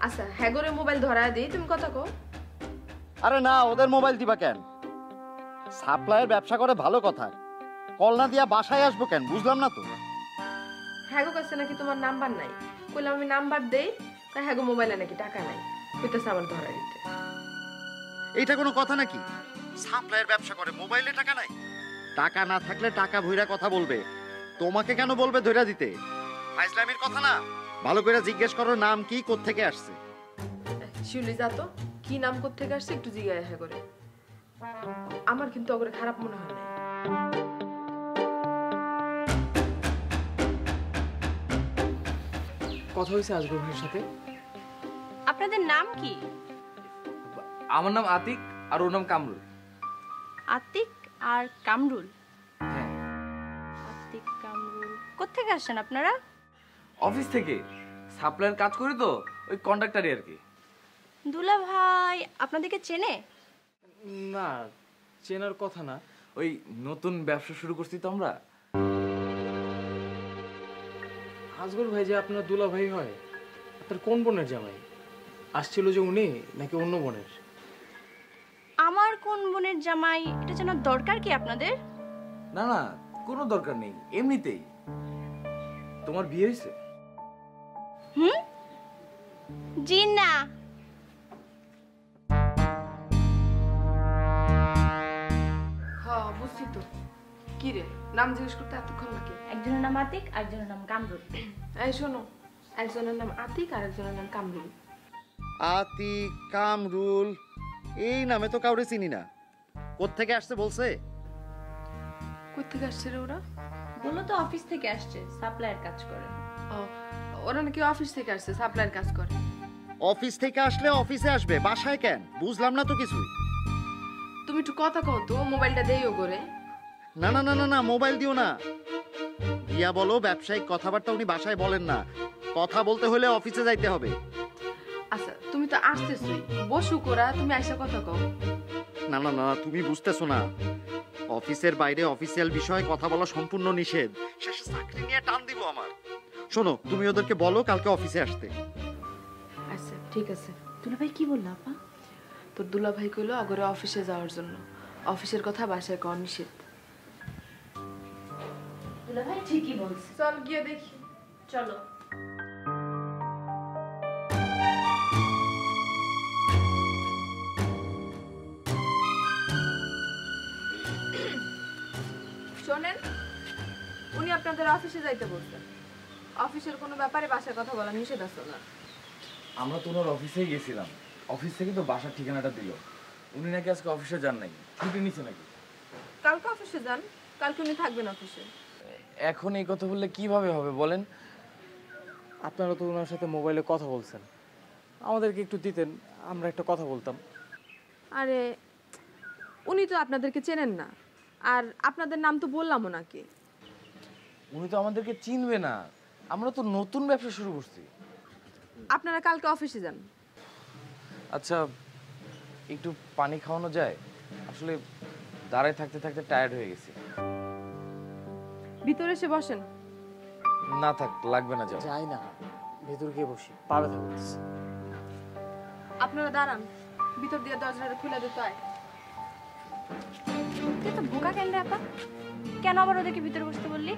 আচ্ছা হ্যাগরে মোবাইল ধরায় দিই, তুমি কথা কো। আরে না, ওদের মোবাইল দিবা কেন? সাপ্লাইয়ের ব্যবসা করে ভালো কথা, কল না দিয়া বাসায় আসবো কেন, বুঝলাম না তো। হ্যাগো কাছে নাকি তোমার নাম্বার নাই, কইলাম আমি নাম্বার দেই, তা হ্যাগো মোবাইলে নাকি টাকা নাই, কইতেছে আমার ধরায় দিতে। এইটা কোনো কথা নাকি? সাপ্লাইয়ের ব্যবসা করে মোবাইলে টাকা নাই? টাকা না থাকলে টাকা ভইরা কথা বলবে, তোমাকে কেন বলবে ধইরা দিতে? ফাইজলামির কথা না, ভালো করে জিজ্ঞেস করো নাম কি, কোত্থেকে আসছে। শিউলি যা তো, কি নাম কোত্থেকে আসছে একটু জিজ্ঞাসা হ্যাগরে। আমার কিন্তু ওগরে খারাপ মনে হয় না। কথা হয়েছে আজগর ভাইয়ের সাথে। আপনাদের নাম কি? আমার নাম আতিক আর ওর নাম কামরুল। আতিক আর কামরুল? হ্যাঁ। আতিক কামরুল, কোত্থেকে আসছেন আপনারা? অফিস থেকে, সাপ্লাইয়ের কাজ করি তো, ওই কন্ট্রাক্টরই আর কি। দুলা ভাই আপনাদেরকে চেনে? না, চেনার কথা না। ওই নতুন ব্যবসা শুরু করছি তো আমরা। আজগর ভাই যে আপনার দুলা ভাই হয়, আপনার কোন বোনের জামাই? আসছিল যে উনি, নাকি অন্য বোনের? আমার কোন বোনের জামাই এটা জানার দরকার কি আপনাদের? না না, কোনো দরকার নেই, এমনিতেই। তোমার বিয়ে হয়েছে? জি না। হ্যাঁ বুঝছি তো। কি রে, নাম জিজ্ঞেস করতে এতক্ষণ নাকি? একজনের নাম আতিক আর একজনের নাম কামরুল। এই শোনো, একজনের নাম আতিক আর একজনের নাম কামরুল। আতিক, কামরুল, এই নামে তো কাউরে চিনি না। কোত্থেকে আসছে বলছে? কই থেকে আসছে রে ওরা? বললো তো অফিস থেকে আসছে, সাপ্লাইয়ের কাজ করে। ও, ওরা নাকি অফিস থেকে আসছে, সাপ্লাইয়ের কাজ করে। অফিস থেকে আসলে অফিসে আসবে, বাসায় কেন? বুঝলাম না তো কিছুই। তুমি একটু কথা কও তো, মোবাইলটা দেইও করে। না না না না না, মোবাইল দিও না। দিয়া বলো ব্যবসায়িক কথাবার্তা উনি বাসায় বলেন না, কথা বলতে হলে অফিসে যাইতে হবে। আচ্ছা তুমি তো আসতেছই, বসু কোরা, তুমি আইসা কথা কও। না না না, তুমি বুঝতেছো না, অফিসের বাইরে অফিসিয়াল বিষয়ে কথা বলা সম্পূর্ণ নিষেধ। শেষে চাকরি নিয়ে টান দিব আমার। শোনো, তুমি ওদেরকে বলো কালকে অফিসে আসতে। আচ্ছা ঠিক আছে। দুলা ভাই কি বললো আপা? তোর দুলা ভাই কইলো আগরে অফিসে যাওয়ার জন্য, অফিসের কথা বাসায় কর নিষেধ। দুলা ভাই ঠিকই বলছে। চল গিয়ে দেখি। চলো। শোনেন, উনি আপনাদের অফিসে যাইতে বলছেন। অফিসের কোনো ব্যাপারে বাসায় কথা বলা নিষেধ আছে না। আমরা তো ওনার অফিসেই গেছিলাম, অফিস থেকে তো বাসার ঠিকানাটা দিল। উনি নাকি আজকে অফিসে যান নাই, ছুটি নিচ্ছে নাকি। কালকে অফিসে যান, কালকে উনি থাকবেন অফিসে। এখন এই কথা বললে কিভাবে হবে বলেন? আপনারা তো ওনার সাথে মোবাইলে কথা বলছেন, আমাদেরকে একটু দিতেন, আমরা একটা কথা বলতাম। আরে উনি তো আপনাদেরকে চেনেন না, আর আপনাদের নাম তো বললাম ওনাকে। উনি তো আমাদেরকে চিনবে না, আমরা তো নতুন ব্যবসা শুরু করছি। আপনারা কালকে অফিসে যান। আচ্ছা, একটু পানি খাওয়ানো যায়? আসলে দাঁড়ায় থাকতে থাকতে টায়ার্ড হয়ে গেছি। ভিতরে এসে বসেন। না থাক, লাগবে না, যাও। যাই না, ভেতর গিয়ে বসি, পাবে থাকতেছে। আপনারা দাঁড়ান, ভিতর দিয়ে দরজাটা খুলে দিতে হয়। তুই তো বোকা কেন রে আপা? কেন আবার ওদেরকে ভিতরে বসতে বললি?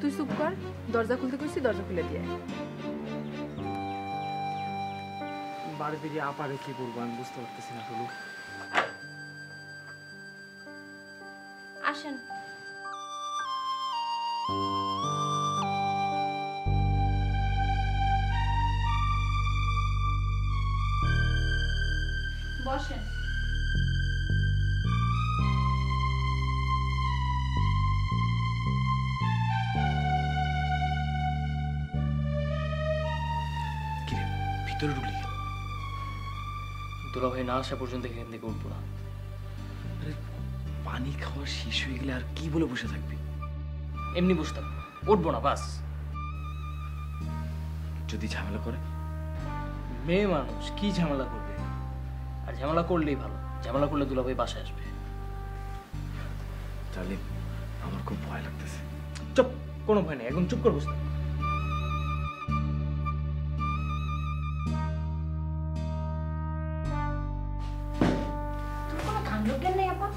তুই চুপ কর, দরজা খুলতে কইছি, দরজা খুলে দিয়ে। বাড়িতে গিয়ে আপারে কি বলবো আমি বুঝতে পারতেছি না। টুলু, আসেন। বসেন। ভিতরে ঢুকলি? দুলা ভাই না আসা পর্যন্ত এখান থেকে উঠবো না। পানি খাওয়া শেষ হয়ে গেলে আর কি বলে বসে থাকবি? এমনি বসে থাকবো, উঠবো না বাস। যদি ঝামেলা করে? মেয়ে মানুষ কি ঝামেলা করবে? আর ঝামেলা করলেই ভালো, ঝামেলা করলে দুলাভাই বাসায় আসবে। ডালিম, আমার খুব ভয় লাগতেছে। চুপ, কোনো ভয় নেই, এখন চুপ করে বসে থাক। তোর কোনো কাণ্ডজ্ঞান নেই আপা?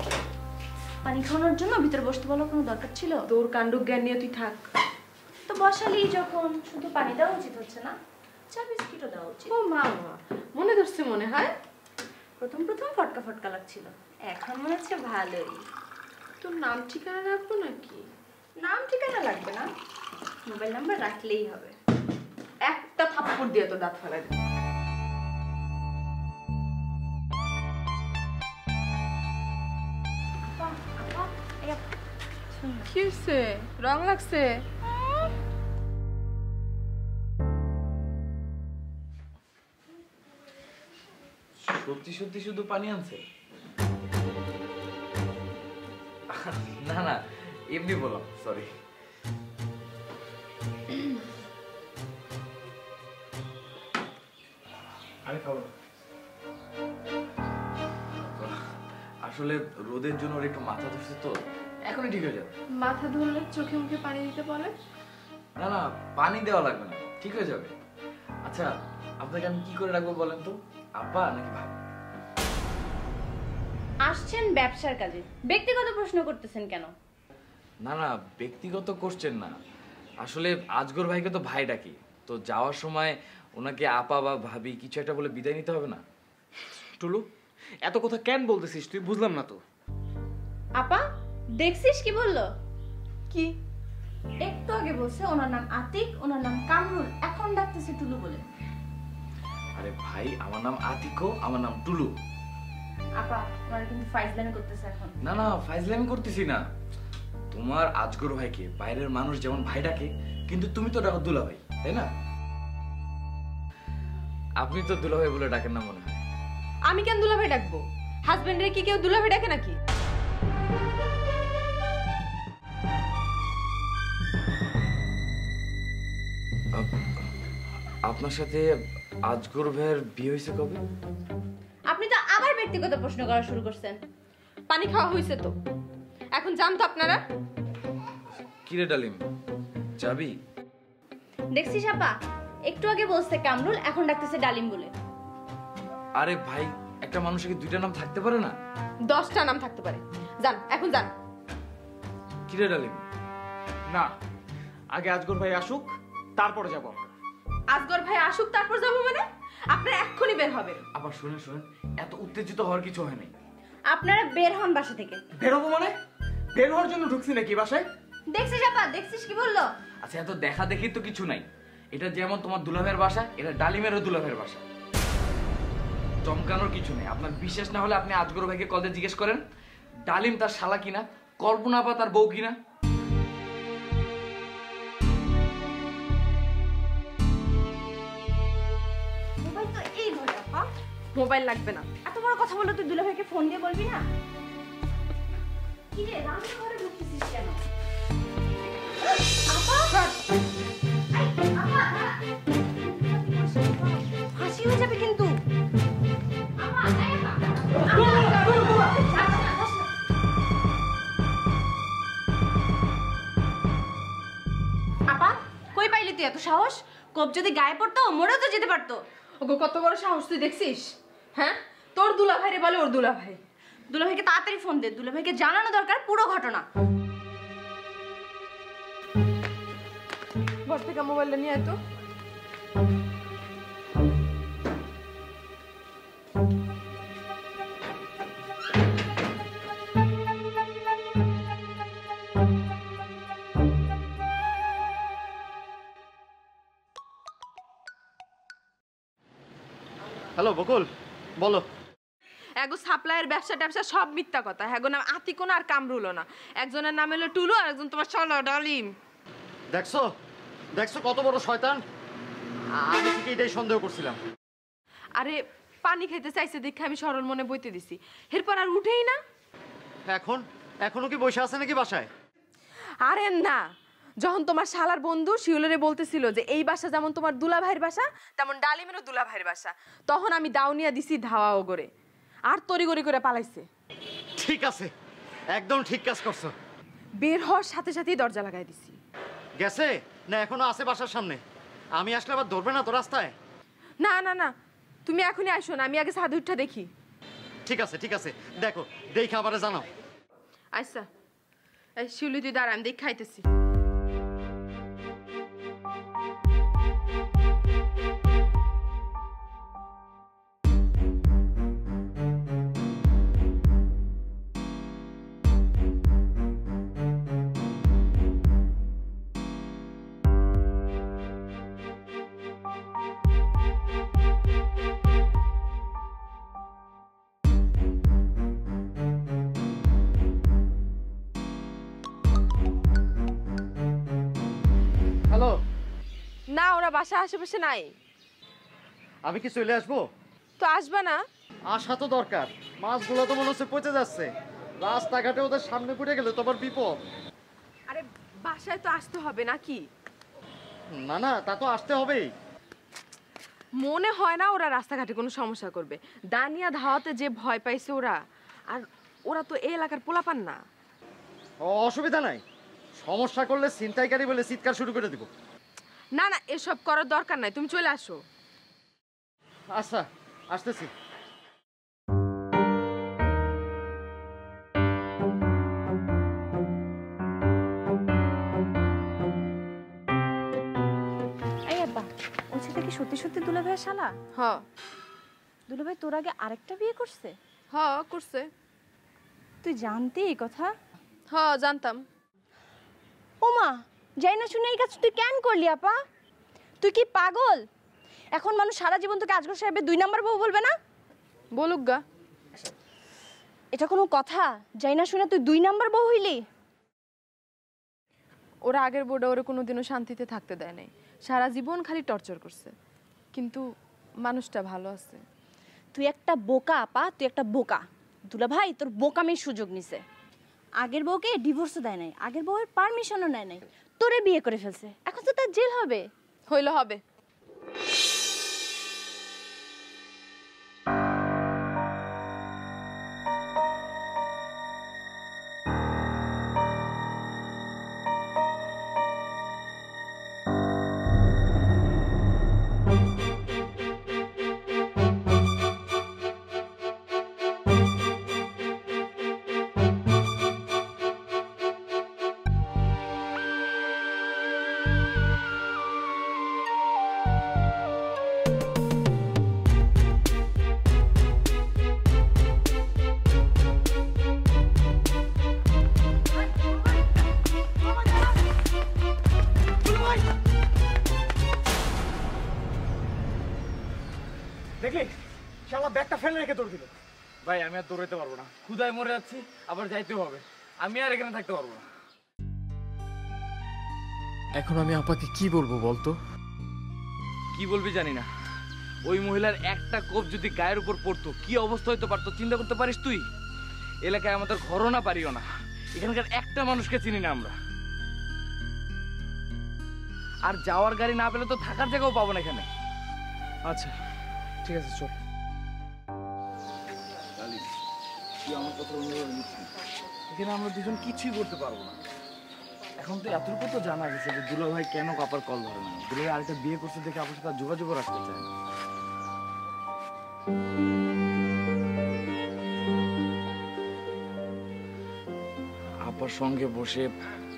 পানি খাওয়ানোর জন্য ভিতরে বসতে বলার কোনো দরকার ছিল? তোর কাণ্ডজ্ঞান নিয়ে তুই থাক। তো বসালেই যখন, শুধু পানি দেওয়া উচিত হচ্ছে না, চা বিস্কিটও দেওয়া উচিত। ও মা, মনে ধরছে মনে হয়। প্রথম প্রথম ফটকা ফটকা লাগছিল, এখন মনে হচ্ছে ভালোই। তোর নাম ঠিকানা রাখবো নাকি? নাম ঠিকানা লাগবে না, মোবাইল নাম্বার রাখলেই হবে। একটা থাপ্পড় দিয়ে তো দাঁত ফেলাই দেব। কি হয়েছে? রং লাগছে? সত্যি সত্যি শুধু পানি আনছে? না না, এমনি বললাম, সরি। আমি খাবো না। আসলে রোদের জন্য ওর একটু মাথা ধরছে তো, এখনই ঠিক হয়ে যাবে। মাথা ধরলে চোখে মুখে পানি দিতে বলে? না না, পানি দেওয়া লাগবে না, ঠিক হয়ে যাবে। আচ্ছা, আপনাকে আমি কি করে রাখবো বলেন তো? আব্বা নাকি ভাই? আসছেন ব্যবসার কাজে, ব্যক্তিগত প্রশ্ন করতেছেন কেন? না না, ব্যক্তিগত কোশ্চেন না, আসলে আজগর ভাইকে তো ভাই ডাকি, তো যাওয়ার সময় ওনাকে আপা বা ভাবি কিছু একটা বলে বিদায় নিতে হবে না? টুলু, এত কথা কেন বলতেছিস তুই? বুঝলাম না তো। আপা দেখছিস কি বললো? কি? একটু আগে বলছে ওনার নাম আতিক, ওনার নাম কামরুল, এখন ডাকতেছে টুলু বলে। আরে ভাই, আমার নাম আতিকো, আমার নাম টুলু। আপা ওনারা কিন্তু ফাইজলামি করতেছে এখন। না না, ফাইজলামি করতেছি না। তোমার আজগর ভাইকে বাইরের মানুষ যেমন ভাই ডাকে, কিন্তু তুমি তো ডাকো দুলা ভাই, তাই না? আপনি তো দুলা ভাই বলে ডাকেন না মনে হয়। আমি কেন দুলাভাই ডাকবো? হাজবেন্ডের কি কেউ দুলাভাই ডাকে নাকি? আপনার সাথে আজগর ভাইয়ের বিয়ে হয়েছে কবে? আপনি তো আবার ব্যক্তিগত প্রশ্ন করা শুরু করছেন। পানি খাওয়া হয়েছে তো, এখন যান তো আপনারা। কিরে ডালিম, যাবি? দেখছিস আপা, একটু আগে বলছে কামরুল, এখন ডাকতেছে ডালিম বলে। আরে ভাই, একটা মানুষের কি দুইটা নাম থাকতে পারে না? 10টা নাম থাকতে পারে। যান, এখন যান। কিরে ডালিম? না, আগে আজগর ভাই আসুক, তারপরে যাবো। আজগর ভাই আসুক তারপর যাবো মানে? আপনারা এক্ষুনি বের হবেন। আবার শুনেন শুনেন, এত উত্তেজিত হওয়ার কিছু হয়নি। আপনারা বের হন বাসা থেকে। বেরোবো মানে? বের হওয়ার জন্য ঢুকছি নাকি বাসায়? দেখছিস আপা, দেখছিস কি বললো? আচ্ছা, এত দেখা দেখি তো কিছু নাই। এটা যেমন তোমার দুলাভাইয়ের বাসা, এটা ডালিমেরও দুলাভাইয়ের বাসা। চমকানোর কিছু নেই। আপনার বিশ্বাস না হলে আপনি আজগর ভাইকে কল দিয়ে জিজ্ঞেস করেন ডালিম তার শালা কিনা, কল্পনা আপা তার বউ কিনা। মোবাইল তো এই ঘরে আপা। মোবাইল লাগবে না। এত বড় কথা বলে তুই দুলাভাইকে ফোন দিয়ে বলবি না? কি রে, রান্না ঘরে ঢুকতেছিস কেন? আপা, আপা, ফাঁসি হয়ে যাবে কিন্তু। আপা কই পাইলি তুই এত সাহস? কোপ যদি গায়ে পড়তো মরেও তো যেতে পারতো। ওগো, কত বড় সাহস তুই দেখছিস? হ্যাঁ, তোর দুলাভাই রে বলে ওর দুলাভাই। দুলাভাইকে তাড়াতাড়ি ফোন দে, দুলাভাইকে জানানো দরকার পুরো ঘটনা। ঘর থেকে মোবাইলটা নিয়ে আয় তো। হ্যালো বকুল, বলো। এগো সাপ্লাইয়ের ব্যবসা ট্যাবসা সব মিথ্যা কথা। এগো নাম আতিকো না আর কামরুলও না। একজনের নাম হলো টুলু আর একজন তোমার চলো ডালিম। দেখছো দেখছো কত বড় শয়তান। আমি থেকে এটাই সন্দেহ করছিলাম। আরে পানি খেতে চাইছে দেখে আমি সরল মনে বইতে দিছি, এরপর আর উঠেই না। এখনো কি বসে আছে নাকি বাসায়? আরে না, যখন তোমার শালার বন্ধু শিউলেরে বলতেছিল যে এই বাসা যেমন তোমার দুলা ভাইয়ের বাসা তেমন ডালিমেরও দুলা ভাইয়ের বাসা, তখন আমি দাউনিয়া দিছি ধাওয়া ওগরে, আর তড়িগড়ি করে পালাইছে। ঠিক আছে, একদম ঠিক কাজ করছো। বের হওয়ার সাথে সাথেই দরজা লাগাই দিছি। গেছে না এখনো আছে বাসার সামনে? আমি আসলে আবার ধরবে না তো রাস্তায়? না না না, তুমি এখনই আসো না, আমি আগে ছাদে উঠা দেখি। ঠিক আছে ঠিক আছে, দেখো দেখে আবার জানাও। আচ্ছা এই শিউলি তুই দাঁড়া, আমি দেখ খাইতেছি। হ্যালো, না ওরা বাসা আশেপাশে নাই। আমি কি চলে আসবো? তো আসবা না? আসা তো দরকার, মাছগুলো তো মনে হচ্ছে পচে যাচ্ছে, রাস্তাঘাটে ওদের সামনে পড়ে গেলে তো আবার বিপদ। আরে বাসায় তো আসতে হবে নাকি? না না, তা তো আসতে হবেই। মনে হয় না ওরা রাস্তাঘাটে কোনো সমস্যা করবে। দানিয়া ধাওয়াতে যে ভয় পাইছে ওরা, আর ওরা তো এই এলাকার পোলাপান না। অসুবিধা নাই, সমস্যা করলে ছিনতাইকারী বলে চিৎকার শুরু করে দিব। না না, এসব করার দরকার নাই, তুমি চলে আসো। আচ্ছা আসতেছি। এই আব্বা, ওই ছেলে কি সত্যি সত্যি দুলা ভাইয়ের শালা? হ। দুলা ভাই তোর আগে আরেকটা বিয়ে করছে? হ করছে। তুই জানতি এই কথা? হ জানতাম। ওমা, যাই না শুনে এই কাজ তুই কেন করলি আপা? তুই কি পাগল? এখন মানুষ সারা জীবন তোকে আজগর সাহেবের 2 নাম্বার বউ বলবে না? বলুক গা। এটা কোনো কথা? যাই না শুনে তুই 2 নাম্বার বউ হইলি? ওরা আগের বোর্ডে ওরা কোনোদিনও শান্তিতে থাকতে দেয় নাই, সারা জীবন খালি টর্চার করছে, কিন্তু মানুষটা ভালো আছে। তুই একটা বোকা আপা, তুই একটা বোকা। দুলা ভাই তোর বোকামির সুযোগ নিছে। আগের বউকে ডিভোর্সও দেয় নাই, আগের বউয়ের পারমিশনও নেয় নাই, তোরে বিয়ে করে ফেলছে, এখন তো তার জেল হবে। হইলে হবে। দেখলি শালা ব্যাগটা ফেলে রেখে দৌড় দিল। ভাই আমি আর দৌড়াইতে পারবো না, ক্ষুধায় মরে যাচ্ছি, আবার যাইতে হবে, আমি আর এখানে থাকতে পারবো না। এখন আমি আপাকে কি বলবো বলতো? কি বলবি জানি না, ওই মহিলার একটা কোপ যদি গায়ের উপর পড়তো কি অবস্থা হইতে পারতো চিন্তা করতে পারিস তুই? এলাকায় আমাদের ঘরও না পারিও না, এখানকার একটা মানুষকে চিনি না আমরা, আর যাওয়ার গাড়ি না পেলে তো থাকার জায়গাও পাবো না এখানে। আচ্ছা ঠিক আছে চল। তুই আমার কথা অনুযায়ী নিচ্ছিস, এখানে আমরা দুজন কিছুই করতে পারবো না। এখন তো এতটুকু তো জানা গেছে যে দুলা ভাই কেন কাপার কল ধরে না, দুলা ভাই আরেকটা বিয়ে করছে দেখে আপনার সাথে যোগাযোগও রাখতে চায় না। আপার সঙ্গে বসে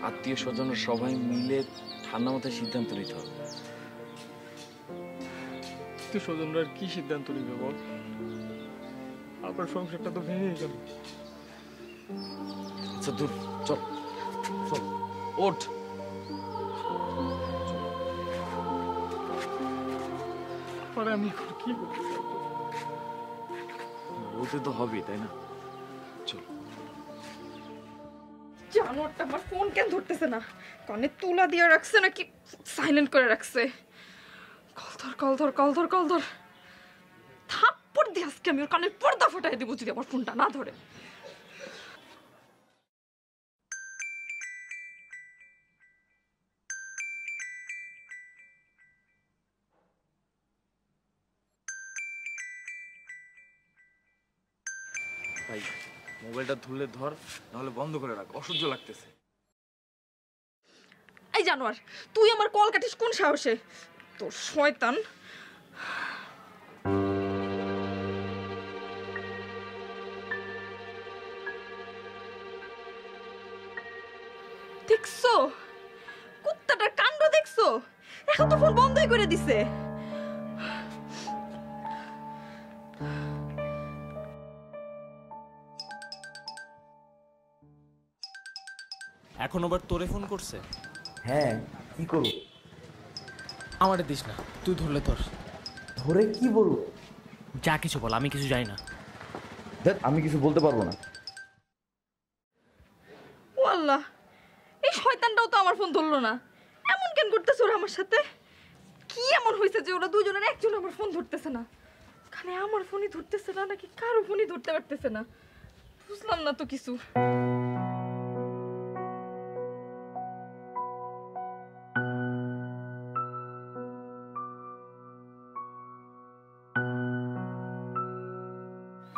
আত্মীয় স্বজনের সবাই মিলে ঠান্ডা মাথায় সিদ্ধান্ত নিতে হবে। তুই স্বজনরা কি সিদ্ধান্ত নিবে বল? আপনার সংসারটা তো ভেঙে গেল। আচ্ছা দূর চল চল ওঠ। পরে আমি কি করতে বলতে তো হবেই তাই না? চল। জানোয়ারটা আমার ফোন কেন ধরতেছে না? কানে তুলা দিয়ে রাখছে নাকি সাইলেন্ট করে রাখছে? কল ধর কল ধর কল ধর কল ধর। থাপ্পড় দিয়ে আজকে আমি ওর কানের পর্দা ফাটাই দেবো যদি আমার ফোনটা না ধরে। ভাই মোবাইলটা ধরলে ধর, নাহলে বন্ধ করে রাখ, অসহ্য লাগতেছে। এই জানোয়ার, তুই আমার কল কাটিস কোন সাহসে? তোর শয়তান। দেখছো কুত্তাটার কাণ্ড, দেখছো? এখন তো ফোন বন্ধই করে দিছে। এখন আবার তোরে ফোন করছে? হ্যাঁ, কি করব? আমারে দিস না, তুই ধরলে ধর। ধরে কি বলবো? যা কিছু বল, আমি কিছু জানি না। দেখ, আমি কিছু বলতে পারবো না। ও আল্লাহ, এই শয়তানটাও তো আমার ফোন ধরলো না। এমন কেন করতেছে ওরা আমার সাথে? কি এমন হয়েছে যে ওরা দুজনের একজন আমার ফোন ধরতেছে না? খালি আমার ফোনই ধরতেছে না নাকি কারো ফোনই ধরতে পারতেছে না? বুঝলাম না তো কিছু।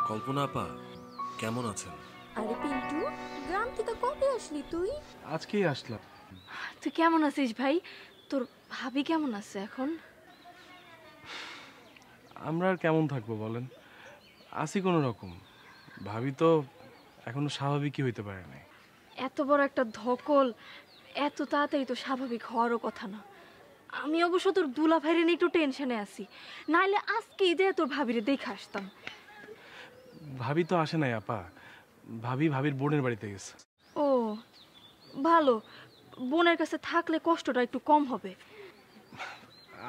কল্পনা আপা কেমন আছেন? আরে পিন্টু, গ্রাম থেকে কবে আসলি তুই? আজকেই আসলাম। তুই কেমন আছিস ভাই? তোর ভাবি কেমন আছে এখন? আমরা আর কেমন থাকবো বলেন, আছি কোনো রকম। ভাবি তো এখনো স্বাভাবিকই হইতে পারে নাই। এত বড় একটা ধকল এত তাড়াতাড়ি তো স্বাভাবিক হওয়ারও কথা না। আমি অবশ্য তোর দুলা ভাইরে নিয়ে একটু টেনশনে আছি, নাইলে আজকেই যে তোর ভাবিরে দেখে আসতাম। ভাবি তো আসে নাই আপা, ভাবির বোনের বাড়িতে গেছে। ও ভালো, বোনের কাছে থাকলে কষ্টটা একটু কম হবে।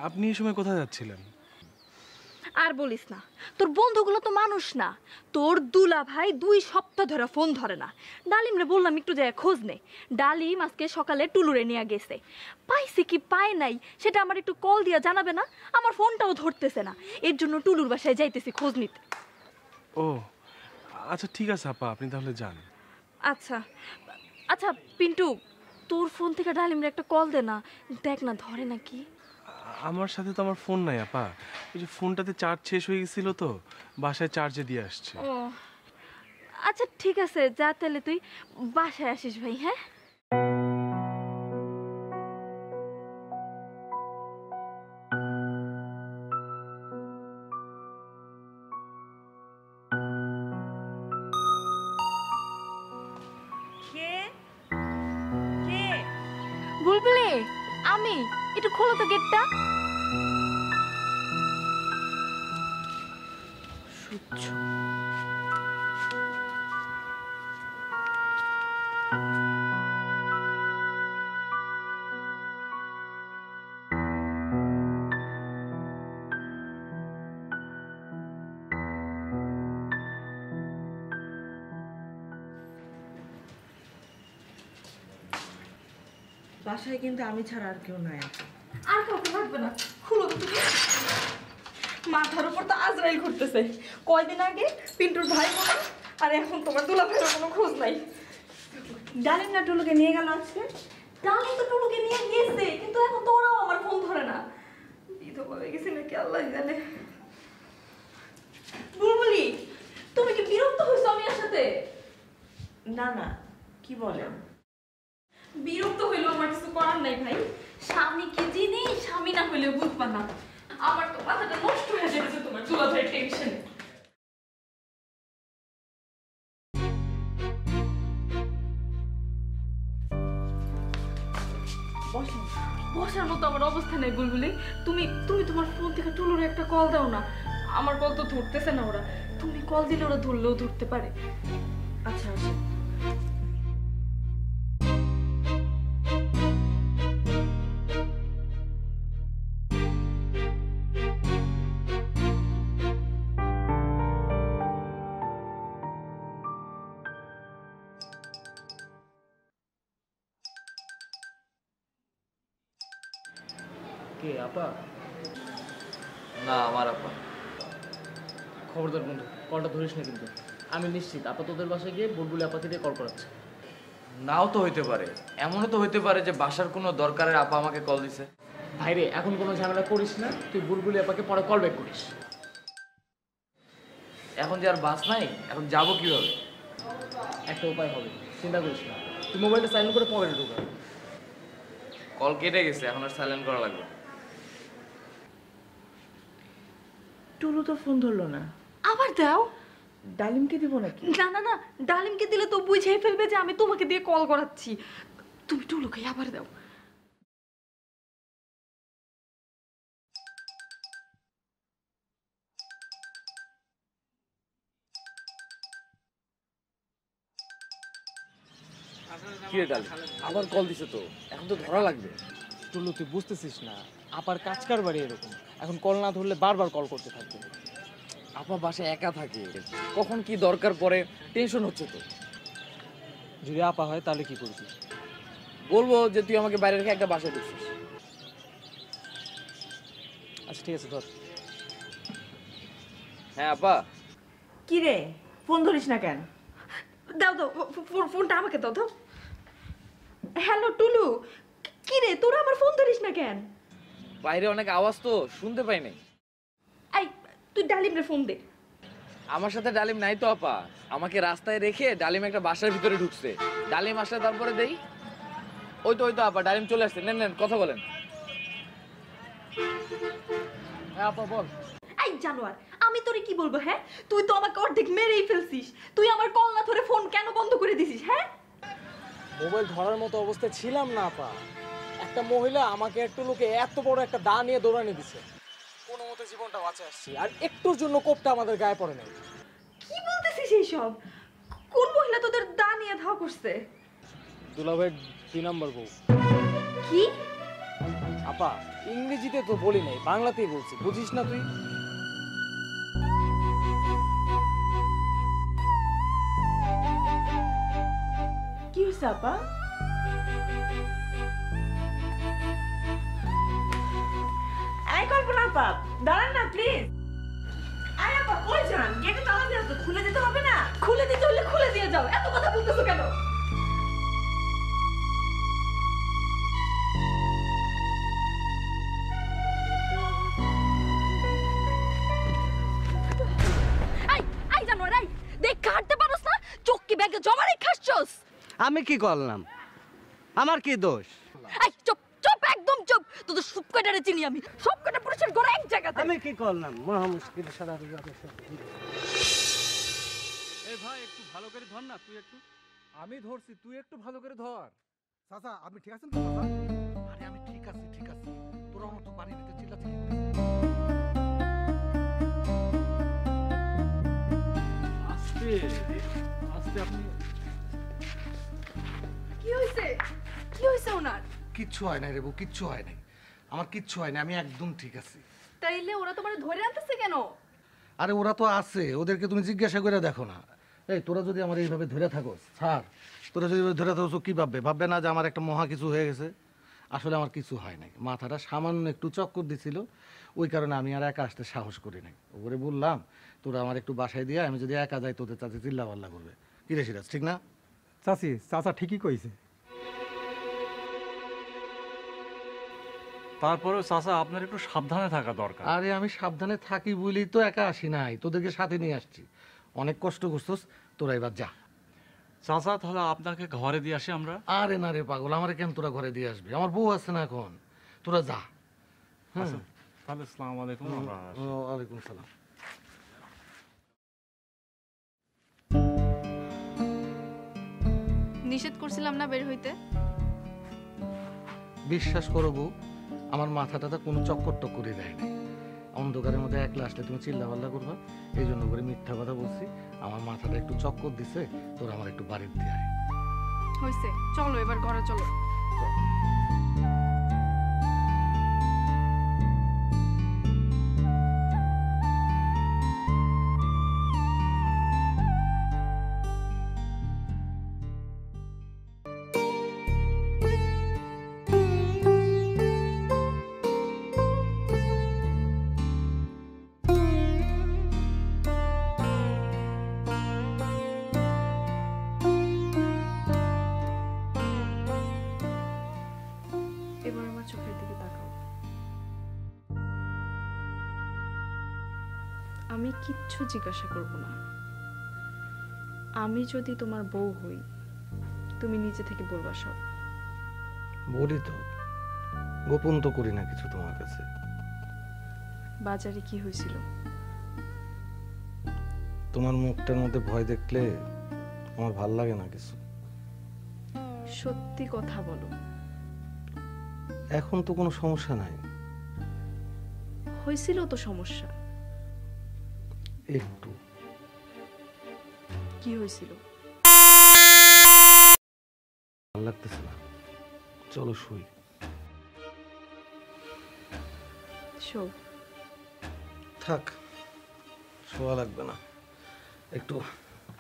আপনি এই সময় কোথায় যাচ্ছিলেন? আর বলিস না, তোর বন্ধুগুলো তো মানুষ না। তোর দুলা ভাই 2 সপ্তাহ ধরে ফোন ধরে না। ডালিমরে বললাম একটু যায় খোঁজ নে। ডালিম আজকে সকালে টুলুরে নিয়ে গেছে। পাইছে কি পায় নাই সেটা আমার একটু কল দিয়া জানাবে না? আমার ফোনটাও ধরতেছে না, এর জন্য টুলুর বাসায় যাইতেছি খোঁজ নিতে। ও আচ্ছা ঠিক আছে আপা, আপনি তাহলে যান। আচ্ছা আচ্ছা পিন্টু, তোর ফোন থেকে ডালিমরে একটা কল দে না, দেখ না ধরে নাকি। আমার সাথে তো আমার ফোন নাই আপা, ওই যে ফোনটাতে চার্জ শেষ হয়ে গেছিল তো, বাসায় চার্জে দিয়ে আসছে। ও আচ্ছা ঠিক আছে, যা তাহলে তুই বাসায় আসিস ভাই। হ্যাঁ বুলবুলি, আমি একটু খোলো তো গেটটা। বাসায় কিন্তু আমি ছাড়া আর কেউ নাই। আর কাউকে লাগবে না, খুলো তো তুমি। মাথার উপর তো আজরাইল ঘুরতেছে। কয়দিন আগে পিন্টুর ভাই বলা, আর এখন তোমার দুলা ভাইয়ের কোনো খোঁজ নাই। ডালিম না টুলুকে নিয়ে গেল আজকে? ডালিম তো টুলুকে নিয়ে গেছে, কিন্তু এখন তো ওরাও আমার ফোন ধরে না। বিধবা হয়ে গেছে নাকি আল্লাহ জানে। বুলবুলি, তুমি কি বিরক্ত হয়েছো আমি এর সাথে? না না, কি বলেন? বিরক্ত হইলেও আমার কিছু করার নাই ভাই। স্বামী কি জিনিস স্বামী না হইলেও বুঝবা না। আমার তো মাথাটা নষ্ট হয়ে যাচ্ছে তোমার দুলা ভাইয়ের টেনশনে। বসার মতো আমার অবস্থা নেই বুলবুলি। তুমি তোমার ফোন থেকে টুলুর একটা কল দাও না। আমার কল তো ধরতেছে না ওরা। তুমি কল দিলে ওরা ধরলেও ধরতে পারে। আচ্ছা আচ্ছা। কে আপা? না আমার আপা। খবরদার বন্ধু, কলটা ধরিস না কিন্তু। আমি নিশ্চিত আপা তোদের বাসায় গিয়ে বুলবুলি আপাকে দিয়ে কল করাচ্ছে। নাও তো হইতে পারে, এমনও তো হইতে পারে যে বাসার কোনো দরকারের আপা আমাকে কল দিছে। ভাইরে এখন কোনো ঝামেলা করিস না, তুই বুলবুলি আপাকে পরে কল ব্যাক করিস। এখন যে আর বাস নাই, এখন যাবো কিভাবে? একটা উপায় হবে, চিন্তা করিস না। তুই মোবাইলটা সাইলেন্ট করে পকেটে ঢোকা। কল কেটে গেছে, এখন আর সাইলেন্ট করা লাগবে। টুলু তো ফোন ধরলো না। আবার দাও। ডালিমকে দিব নাকি? না না না, ডালিমকে দিলে তো বুঝেই ফেলবে যে আমি তোমাকে দিয়ে কল করাচ্ছি। তুমি টুলুকে আবার দাও। কি রে ডালি, আবার কল দিছে তো, এখন তো ধরা লাগবে। টুলু তুই বুঝতেছিস না, আপার কাজকার বাড়ি এরকম, এখন কল না ধরলে বারবার কল করতে থাকবে। আপা বাসায় একা থাকে, কখন কি দরকার পড়ে টেনশন হচ্ছে তো। যদি আপা হয় তাহলে কি করবি? বলবো যে তুই আমাকে বাইরে রেখে একটা বাসায় ঢুকছিস। আচ্ছা ঠিক আছে, ধর। হ্যাঁ আপা। কি রে, ফোন ধরিস না কেন? দাও দাও, ফোনটা আমাকে দাও। দাও। হ্যালো টুলু, কি রে তোরা আমার ফোন ধরিস না কেন? বাইরে অনেক আওয়াজ তো, শুনতে পাই নাই। এই তুই ডালিমরে ফোন দে। আমার সাথে ডালিম নাই তো আপা, আমাকে রাস্তায় রেখে ডালিম একটা বাসার ভিতরে ঢুকছে। ডালিম আসলে তারপরে দেই। ওই তো আপা, ডালিম চলে আসছে। নেন কথা বলেন। হ্যাঁ আপা বল। এই জানোয়ার, আমি তোরে কি বলবো? হ্যাঁ, তুই তো আমাকে অর্ধেক মেরেই ফেলছিস। তুই আমার কল না ধরে ফোন কেন বন্ধ করে দিছিস? হ্যাঁ, মোবাইল ধরার মতো অবস্থায় ছিলাম না আপা। একটা মহিলা আমাকে একটু লোকে এত বড় একটা দা নিয়ে দৌড়ানি দিছে, কোনো মতে জীবনটা বাঁচে আসছি, আর একটুর জন্য কোপটা আমাদের গায়ে পড়ে নাই। কি বলতেছিস এইসব? কোন মহিলা তোদের দা নিয়ে ধাওয়া করছে? দুলাভাইয়ের 2 নম্বর বউ। কি আপা ইংরেজিতে তো বলি নাই, বাংলাতেই বলছি, বুঝিস না তুই? কি হয়েছে আপা? এই কল্পনা আপা, দাঁড়ান না প্লিজ। এই আপা কই যান? গেটে তালা দেওয়া তো, খুলে দিতে হবে না? খুলে দিতে হলে খুলে দিয়ে যাও, এত কথা বলতেছো কেন? এই জানোয়ার, এই দেখ কাটতে পারোস না? চোখ কি ব্যাগে জমা রেখে আসছস? আমি কি করলাম? আমার কি দোষ? এই চুপ চুপ, একদম চুপ। তোদের সব কটারে চিনি আমি, সব কটা পুরুষের ঘরে এক জায়গাতে। আমি কি করলাম? মহা মুশকিল সারা। এই ভাই একটু ভালো করে ধর না, তুই একটু। আমি ধরছি, তুই একটু ভালো করে ধর। চাচা আপনি ঠিক আছেন তো চাচা? আরে আমি ঠিক আছি। তোরা আমার তো বাড়ির ভিতরে চিল্লাচিল্লি করিস। আস্তে আস্তে আপনি। কি হইছে? কি হইছে ওনার? কিচ্ছু হয় নাই রে বউ, কিচ্ছু হয় নাই। আমার কিচ্ছু হয় না, আমি একদম ঠিক আছি। তাইলে ওরা তোমার ধরে আনতেছে কেন? আরে ওরা তো আছে, ওদেরকে তুমি জিজ্ঞাসা করে দেখো না। এই তোরা যদি আমার এইভাবে ধরে থাকোস, স্যার তোরা যদি ধরে থাকোস, কি ভাববে না যে আমার একটা মহা কিছু হয়ে গেছে? আসলে আমার কিছু হয় নাই, মাথাটা সামান্য একটু চক্কর দিছিল, ওই কারণে আমি আর একা আসতে সাহস করি নাই। ওরে বললাম তোরা আমার একটু বাসায় দিয়ে, আমি যদি একা যাই তোদের চাচি চিল্লাপাল্লা করবে। কি রে সিরাজ, ঠিক না? চাচা ঠিকই কইছে। তারপরেও চাচা আপনার একটু সাবধানে থাকা দরকার। আরে আমি সাবধানে থাকি বলেই তো একা আসি নাই, তোদেরকে সাথে নিয়ে আসছি। অনেক কষ্ট করছিস, তোরা এবার যা। চাচা তাহলে আপনাকে ঘরে দিয়ে আসি আমরা। আরে না রে পাগল, আমার কেন তোরা ঘরে দিয়ে আসবি? আমার বউ আছে না এখন, তোরা যা। আচ্ছা, তাহলে আসসালামু আলাইকুম। ওয়ালাইকুম সালাম। নিষেধ করছিলাম না বের হইতে? বিশ্বাস করো বউ, আমার মাথাটা কোনো চক্কর টক্করে দেয় না। অন্ধকারের মধ্যে একলা আসলে তুমি চিল্লাপাল্লা করবা, এই জন্য করে মিথ্যা কথা বলছি। আমার মাথাটা একটু চক্কর দিছে, তোর আমার একটু বাড়ির দিয়ে আয়। হইছে, চলো এবার ঘরে চলো। কিচ্ছু জিজ্ঞাসা করব না। আমি যদি তোমার বউ হই, তুমি নিজে থেকে বলবা সব। বলি তো, গোপন তো করি না কিছু তোমার কাছে। বাজারে কি হয়েছিল? তোমার মুখটার মধ্যে ভয় দেখলে আমার ভাল লাগে না কিছু। সত্যি কথা বলো। এখন তো কোনো সমস্যা নাই। হয়েছিল তো সমস্যা। একটু। কি হয়েছিল? ভালো লাগতেছে না, চলো শুই। শো। থাক, শোয়া লাগবে না, একটু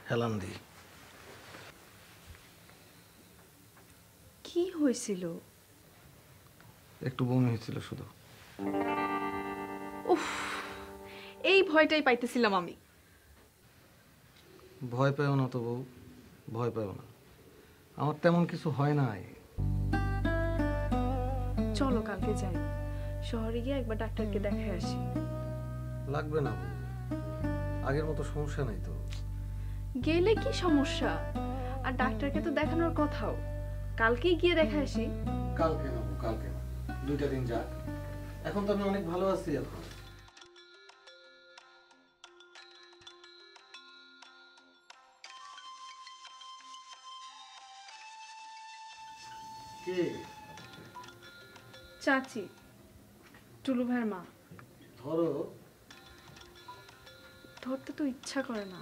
হেলান দিই। কি হয়েছিল? একটু বমি হয়েছিল শুধু। উফ, এই ভয়টাই পাইতেছিলাম আমি। ভয় পেও না তো বউ, ভয় পেও না, আমার তেমন কিছু হয় নাই। চলো কালকে যাই, শহরে গিয়ে একবার ডাক্তারকে দেখাই আসি। লাগবে না বউ, আগের মতো সমস্যা নাই তো। গেলে কি সমস্যা? আর ডাক্তারকে তো দেখানোর কথাও, কালকেই গিয়ে দেখা আসি। কালকে না, কালকে না, 2টা দিন যাক। এখন তো আমি অনেক ভালো আছি। এখন কে? চাচি, টুলু ভাইয়ের মা। ধরো। ধরতে তো ইচ্ছা করে না।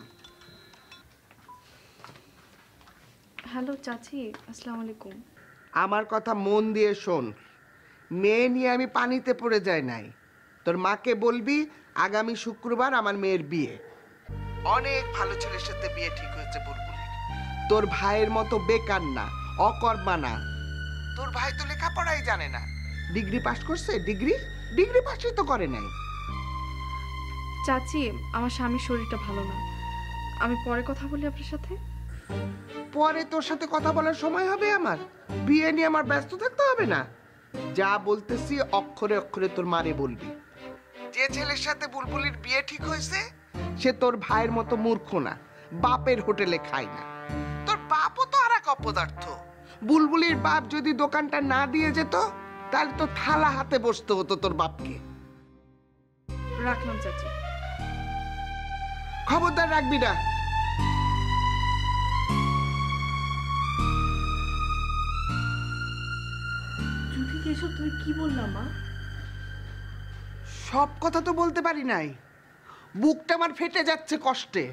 হ্যালো চাচি, আসসালামু আলাইকুম। আমার কথা মন দিয়ে শোন, মেয়ে নিয়ে আমি পানিতে পড়ে যাই নাই। তোর মাকে বলবি আগামী শুক্রবার আমার মেয়ের বিয়ে। অনেক ভালো ছেলের সাথে বিয়ে ঠিক হয়েছে বুলবুলির। তোর ভাইয়ের মতো বেকার না, অকর্মা না। তোর ভাই তো লেখাপড়াই জানে না। ডিগ্রি পাস করছে? ডিগ্রি পাসই তো করে নাই। চাচি, আমার স্বামীর শরীরটা ভালো না, আমি পরে কথা বলি আপনার সাথে। পরে তোর সাথে কথা বলার সময় হবে আমার? বিয়ে নিয়ে আমার ব্যস্ত থাকতে হবে না? যা বলতেছি অক্ষরে অক্ষরে তোর মারে বলবি। যে ছেলের সাথে বুলবুলির বিয়ে ঠিক হয়েছে সে তোর ভাইয়ের মতো মূর্খ না, বাপের হোটেলে খায় না। তোর বাপও তো আর এক অপদার্থ। বুলবুলির বাপ যদি দোকানটা না দিয়ে যেত তাহলে তো থালা হাতে বসতে হতো তোর বাপকে। রাখলাম চাচি। খবরদার রাখবি না। জুথিকে এসব তুমি কি বললা মা? সব কথা তো বলতে পারি নাই, বুকটা আমার ফেটে যাচ্ছে কষ্টে।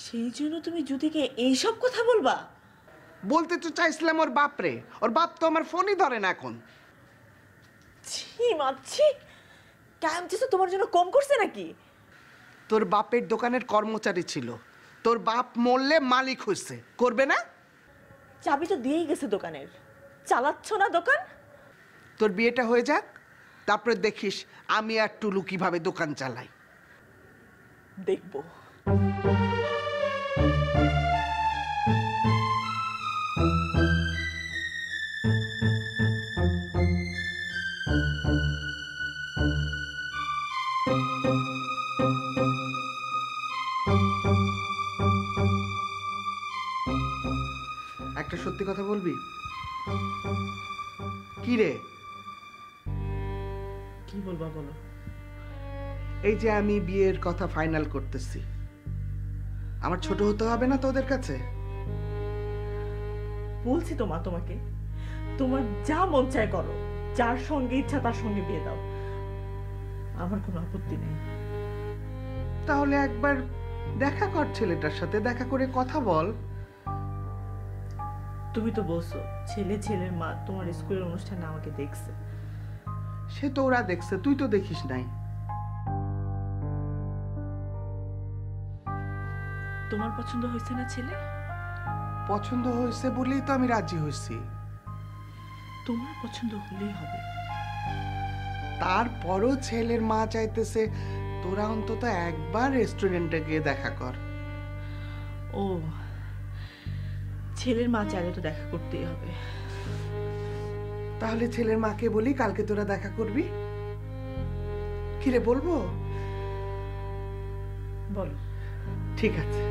সেই জন্য তুমি জুথিকে এইসব কথা বলবা? বলতে তো চাইছিলাম ওর বাপরে, ওর বাপ তো আমার ফোনই ধরে না এখন। ছি মাছি, টাইম কিছু তোমার জন্য কম করছে নাকি? তোর বাপের দোকানের কর্মচারী ছিল, তোর বাপ মরলে মালিক হয়েছে, করবে না? চাবি তো দিয়েই গেছে দোকানের, চালাচ্ছ না দোকান? তোর বিয়েটা হয়ে যাক, তারপরে দেখিস আমি আর টুলু কিভাবে দোকান চালাই। দেখবো। একটা সত্যি কথা বলবি? কি রে? কি বলবা বলো। এই যে আমি বিয়ের কথা ফাইনাল করতেছি, আমার ছোট হতে হবে না তোদের কাছে? বলছি তো মা তোমাকে, তোমার যা মন চায় করো, যার সঙ্গে ইচ্ছা তার সঙ্গে বিয়ে দাও, আমার কোনো আপত্তি নেই। তাহলে একবার দেখা কর ছেলেটার সাথে, দেখা করে কথা বল। তুমি তো বলছো ছেলের মা তোমার স্কুলের অনুষ্ঠানে আমাকে দেখছে। সে তো ওরা দেখছে, তুই তো দেখিস নাই। তোমার পছন্দ হয়েছে না ছেলে? পছন্দ হয়েছে বলেই তো আমি রাজি হয়েছি। তোমার পছন্দ হলেই হবে। তারপরও ছেলের মা চাইতেছে তোরা অন্তত একবার রেস্টুরেন্টে গিয়ে দেখা কর। ও, ছেলের মা চাইলে তো দেখা করতেই হবে। তাহলে ছেলের মাকে বলি কালকে তোরা দেখা করবি। কিরে বলবো? বলো। ঠিক আছে।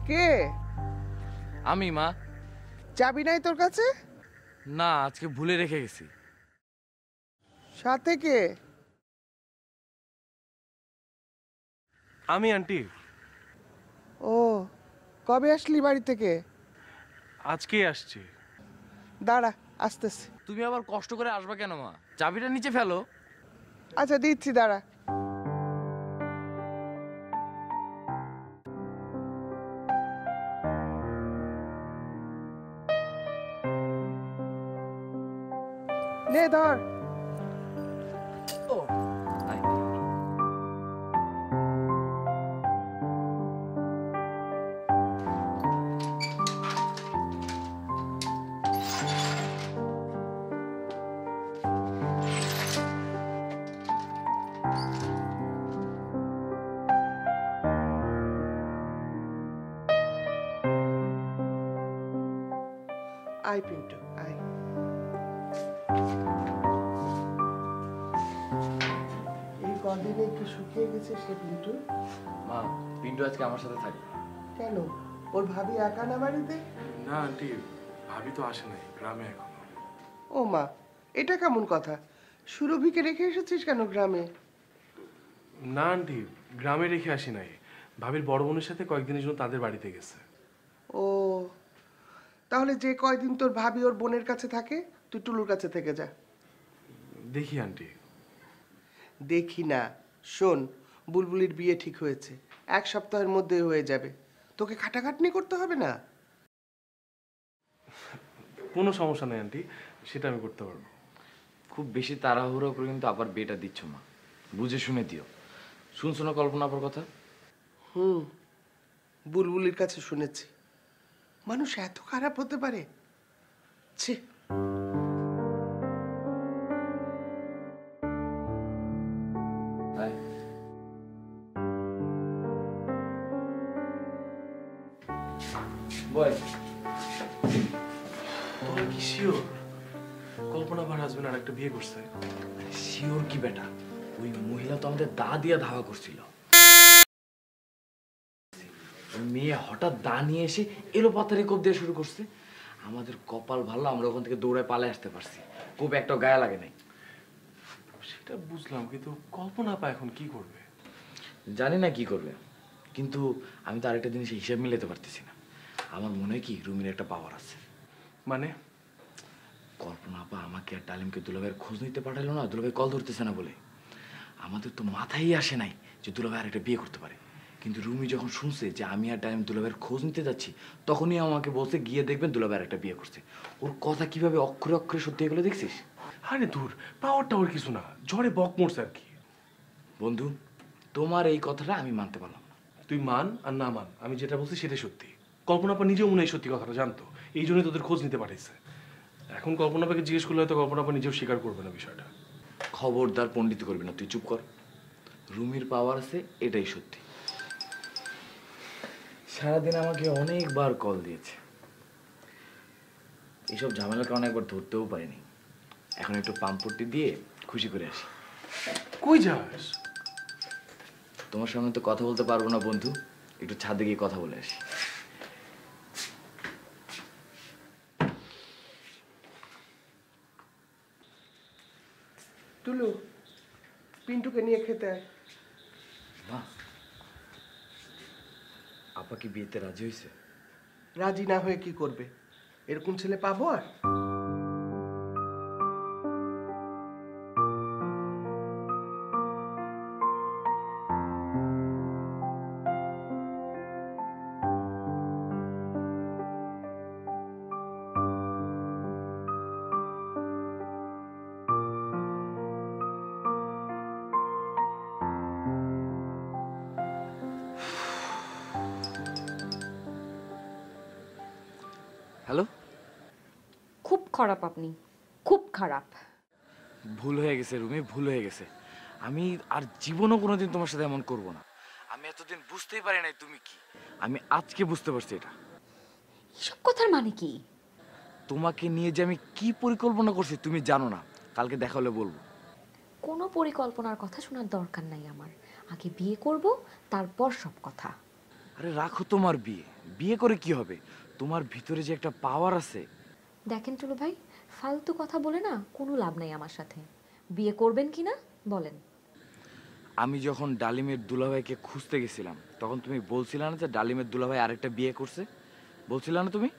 কে? আমি মা। চাবি নাই তোর কাছে? না, আজকে ভুলে রেখে গেছি। সাথে কে? আমি আন্টি। ও, কবে আসলি বাড়ি থেকে? আজকেই আসছি। দাঁড়া, আসতেছি। তুমি আবার কষ্ট করে আসবা কেন মা? চাবিটা নিচে ফেলো। আচ্ছা দিচ্ছি, দাঁড়া। নে ধর। আয় পিন্টু, আয়। এই কদিনে একটু শুকিয়ে গেছে সে পিন্টু। মা, পিন্টু আজকে আমার সাথে থাকবে। কেন? ওর ভাবি একা না বাড়িতে? না আন্টি, ভাবি তো আসে নাই, গ্রামে এখনো। ও মা, এটা কেমন কথা? সুরভিকে রেখে এসেছিস কেন গ্রামে? না আন্টি, গ্রামে রেখে আসি নাই। ভাবির বড় বোনের সাথে কয়েকদিনের জন্য তাদের বাড়িতে গেছে। ও, তাহলে যে কয়দিন তোর ভাবি ওর বোনের কাছে থাকে তুই টুলুর কাছে থেকে যা। দেখি আন্টি। দেখি না, শোন, বুলবুলির বিয়ে ঠিক হয়েছে, 1 সপ্তাহের মধ্যে হয়ে যাবে। তোকে খাটাখাটনি করতে হবে না। কোনো সমস্যা নেই আন্টি, সেটা আমি করতে পারবো। খুব বেশি তাড়াহুড়ো করে কিন্তু আবার বিয়েটা দিচ্ছ মা, বুঝে শুনে দিও। শুনছো না কল্পনার কথা? বুলবুলির কাছে শুনেছি। মানুষ এত খারাপ হতে পারে? ছি। বয়, তোমরা কি শিওর কল্পনা ভার হাজবেন্ড আর একটা বিয়ে করছে? শিওর কি বেটা? ওই মহিলা তো আমাদের দা দিয়া ধাওয়া করছিল। মেয়ে হঠাৎ দা নিয়ে এসে এলো পাতারে কোপ দিয়ে শুরু করছে। আমাদের কপাল ভালো, আমরা ওখান থেকে দৌড়ে পালায় আসতে পারছি। কোপ একটা গায়ে লাগে নাই। সেটা বুঝলাম, কিন্তু কল্পনা পা এখন কি করবে? জানি না কি করবে, কিন্তু আমি তো আরেকটা জিনিস হিসাব মিলাতে পারতেছি না। আমার মনে হয় কি রুমির একটা পাওয়ার আছে। মানে? কল্পনা আপা আমাকে আর ডালিমকে দুলাভাইয়ের খোঁজ নিতে পাঠালো না, দুলাভাই কল ধরতেছে না বলে। আমাদের তো মাথায় আসে নাই যে দুলাভাই আর একটা বিয়ে করতে পারে। কিন্তু রুমি যখন শুনছে যে আমি আর ডালিম দুলাভাইয়ের খোঁজ নিতে যাচ্ছি, তখনই আমাকে বলছে গিয়ে দেখবেন দুলাভাই আর একটা বিয়ে করছে। ওর কথা কিভাবে অক্ষরে অক্ষরে সত্যি এগুলো দেখছিস? আরে দূর, পাওয়ার টাওয়ার কিছু না, ঝড়ে বক মরছে আর কি। বন্ধু, তোমার এই কথাটা আমি মানতে পারলাম না। তুই মান আর না মান, আমি যেটা বলছি সেটাই সত্যি। কল্পনাপা নিজেও মনে হয় সত্যি কথাটা জানতো, এই জন্যই তোদের খোঁজ নিতে পাঠাইছে। এখন কল্পনাপাকে জিজ্ঞেস করলে হয়তো কল্পনাপা নিজেও স্বীকার করবে না বিষয়টা। খবরদার পণ্ডিত করবি না, তুই চুপ কর। রুমির পাওয়ার আছে, এটাই সত্যি। সারাদিন আমাকে অনেকবার কল দিয়েছে। এইসব ঝামেলার কারণে একবার ধরতেও পারিনি। এখন একটু পাম্পটি দিয়ে খুশি করে আসি। কই যাস? তোমার সামনে তো কথা বলতে পারবো না বন্ধু, একটু ছাদে গিয়ে কথা বলে আসি। টুলু, পিন্টুকে নিয়ে খেতে আয়। মা, আপা কি বিয়েতে রাজি হয়েছে? রাজি না হয়ে কি করবে? এরকম ছেলে পাবো আর? হ্যালো। খুব খারাপ আপনি, খুব খারাপ। ভুল হয়ে গেছে রুমি, ভুল হয়ে গেছে। আমি আর জীবনও কোনোদিন তোমার সাথে এমন করব না। আমি আমি এতদিন বুঝতেই পারি নাই তুমি কি। আমি আজকে বুঝতে পারছি এটা। এসব কথার মানে কি? তোমাকে নিয়ে যে আমি কি পরিকল্পনা করছি তুমি জানো না, কালকে দেখা হলে বলবো। কোনো পরিকল্পনার কথা শোনার দরকার নাই আমার। আগে বিয়ে করব, তারপর সব কথা। আরে রাখো তোমার বিয়ে, বিয়ে করে কি হবে? তোমার ভিতরে যে একটা পাওয়ার আছে। দেখেন টুলু ভাই, ফালতু কথা বলে না কোনো লাভ নাই আমার সাথে। বিয়ে করবেন কি না বলেন। আমি যখন ডালিমের দুলাভাইকে খুঁজতে গেছিলাম তখন তুমি বলছিলে না যে ডালিমের দুলাভাই আরেকটা বিয়ে করছে, বলছিলে না তুমি?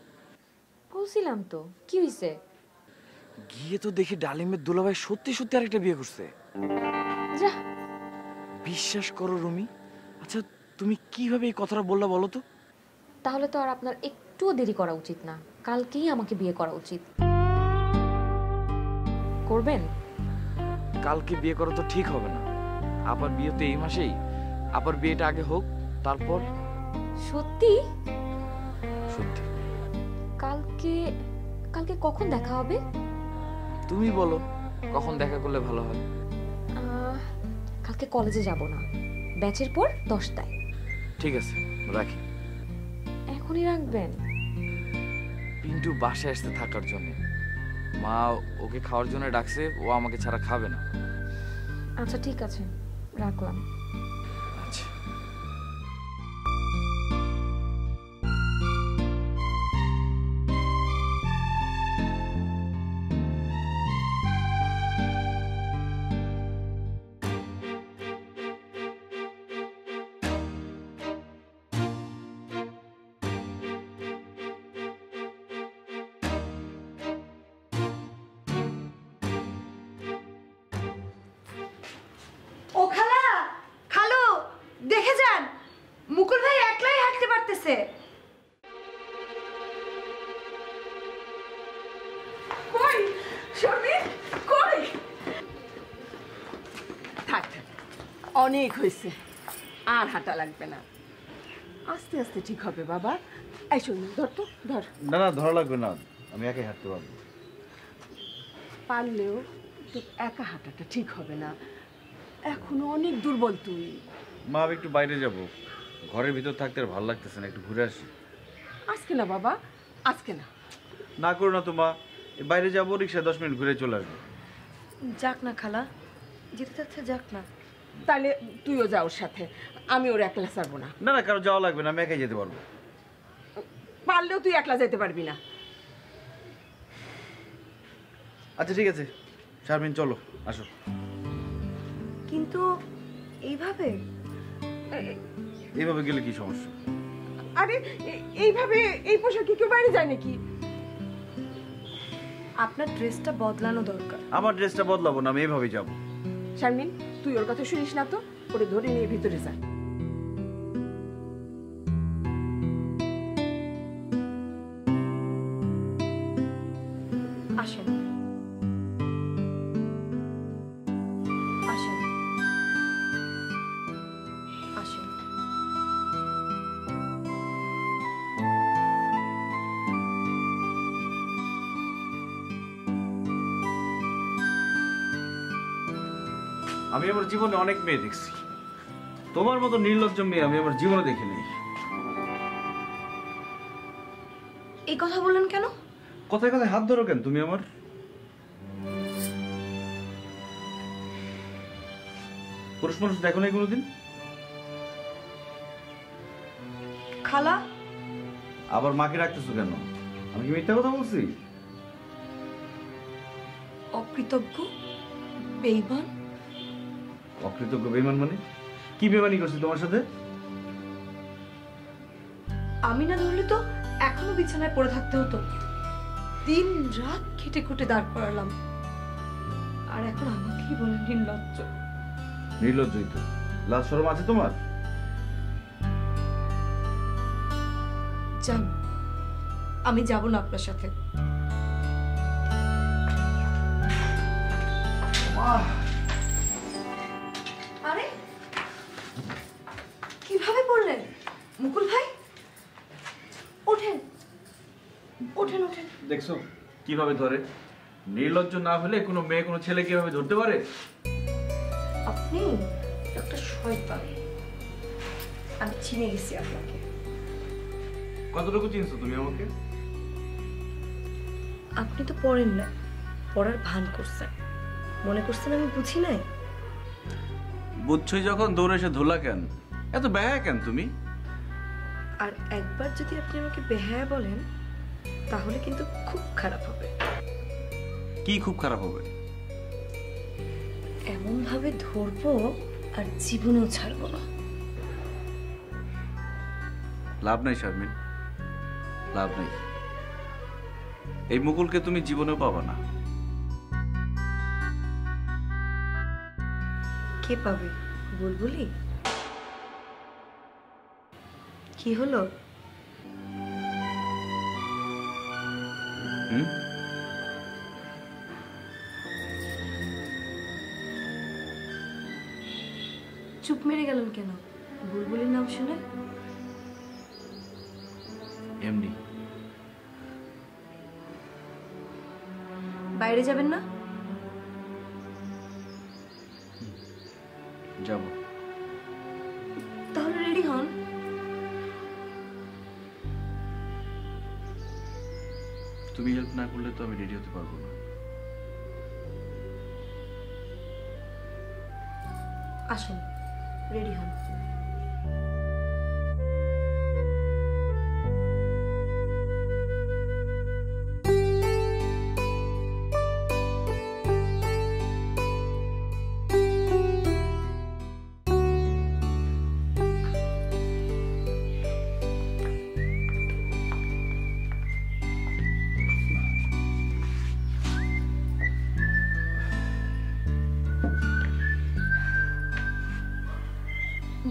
বলছিলাম তো, কি হইছে? গিয়ে তো দেখি ডালিমের দুলাভাই সত্যি সত্যি আরেকটা বিয়ে করছে। যা, বিশ্বাস করো রুমি। আচ্ছা তুমি কিভাবে এই কথাটা বললা বলো তো? তাহলে তো আর আপনার একটুও দেরি করা উচিত না, কালকেই আমাকে বিয়ে করা উচিত। করবেন? কালকে বিয়ে করা তো ঠিক হবে না, আবার বিয়ে তো এই মাসেই। আবার বিয়েটা আগে হোক, তারপর। সত্যি? সত্যি। কালকে কালকে কখন দেখা হবে? তুমি বলো কখন দেখা করলে ভালো হয়। কালকে কলেজে যাব না, ব্যাচের পর 10টায়। ঠিক আছে, রাখি। এখনই রাখবেন? পিন্টু বাসায় আসতে থাকার জন্য, মা ওকে খাওয়ার জন্য ডাকছে, ও আমাকে ছাড়া খাবে না। আচ্ছা ঠিক আছে, রাখলাম। আচ্ছা। ও খালা, খালু, দেখে যান, মুকুল ভাই একলাই হাঁটতে পারতেছে। কই শর্মি, কই? থাক, অনেক হয়েছে, আর হাঁটা লাগবে না, আস্তে আস্তে ঠিক হবে বাবা। এই শর্মি, ধর তো, ধর। না না, ধরা লাগবে না, আমি একাই হাঁটতে পারবো। পারলেও তো একা হাঁটাটা ঠিক হবে না, এখনো অনেক দুর্বল তুই। মা, আমি একটু বাইরে যাব, ঘরের ভিতর থাকতে আর ভালো লাগতেছে না, একটু ঘুরে আসি। আজকে না বাবা, আজকে না। না করো না তো মা, বাইরে যাবো, রিক্সায় 10 মিনিট ঘুরে চলে আসবো। যাক না খালা, যেতে চাচ্ছে যাক না। তাহলে তুইও যা ওর সাথে, আমি ওর একলা ছাড়বো না। না না, কারো যাওয়া লাগবে না, আমি একাই যেতে পারবো। পারলেও তুই একলা যেতে পারবি না। আচ্ছা ঠিক আছে, শারমিন চলো, আসো। কিন্তু এইভাবে এইভাবে গেলে কি সমস্যা? আরে এইভাবে এই পোশাকে কেউ বাইরে যায় নাকি? আপনার ড্রেসটা বদলানো দরকার। আমার ড্রেসটা বদলাবো না, আমি এইভাবেই যাবো। শারমিন, তুই ওর কথা শুনিস না তো, ওরে ধরে নিয়ে ভিতরে যা। আসেন আসেন আসেন। আমি আমার জীবনে অনেক মেয়ে দেখছি, তোমার মতো নির্লজ্জ মেয়ে আমি আমার জীবনে দেখিনি। এই কথা বললেন কেন? কথায় কথায় হাত ধরো কেন তুমি আমার? পুরুষ মানুষ দেখো নাই কোনোদিন? খালা, আবার মাকে রাখতেছো কেন? আমি কি মিথ্যা কথা বলছি? অকৃতজ্ঞ, বেঈমান। অকৃতজ্ঞ বেঈমান মানে? কি বেঈমানি করছি তোমার সাথে? আমি না ধরলে তো এখনো বিছানায় পড়ে থাকতে হতো। দিন রাত খেটে খুঁটে দাঁড় করালাম, আর এখন আমাকেই বলেন নির্লজ্জ। নির্লজ্জই তো। লাজ শরম আছে তোমার? যান, আমি যাব না আপনার সাথে। আরে কিভাবে পড়লেন মুকুল ভাই? ওঠেন ওঠেন ওঠেন। দেখছো কিভাবে ধরে? নির্লজ্জ না হলে কোনো মেয়ে কোনো ছেলে কিভাবে ধরতে পারে? আপনি একটা শয়তান। আমি চিনে গেছি আপনাকে। কতটুকু চিনছো তুমি আমাকে? আপনি তো পড়েন না, পড়ার ভান করছেন, মনে করছেন আমি বুঝি নাই। বুঝছই যখন দৌড়ে এসে ধুলা কেন? এত বেহায়া কেন তুমি? আর একবার যদি আপনি আমাকে বেহায়া বলেন তাহলে কিন্তু খুব খারাপ হবে। কি খুব খারাপ হবে? এমন ভাবে ধরবো আর জীবনেও ছাড়বো না। লাভ নাই শারমিন, লাভ নাই। এই মুকুলকে তুমি জীবনেও পাবা না। কে পাবে? বুলবুলি? কি হলো? চুপ মেরে গেলেন কেন? বুলবুলির নাম শুনে? এমনি। বাইরে যাবেন না? যাব। তাহলে রেডি হন। তুমি হেল্প না করলে তো আমি রেডি হতে পারবো না। আসুন, রেডি হন।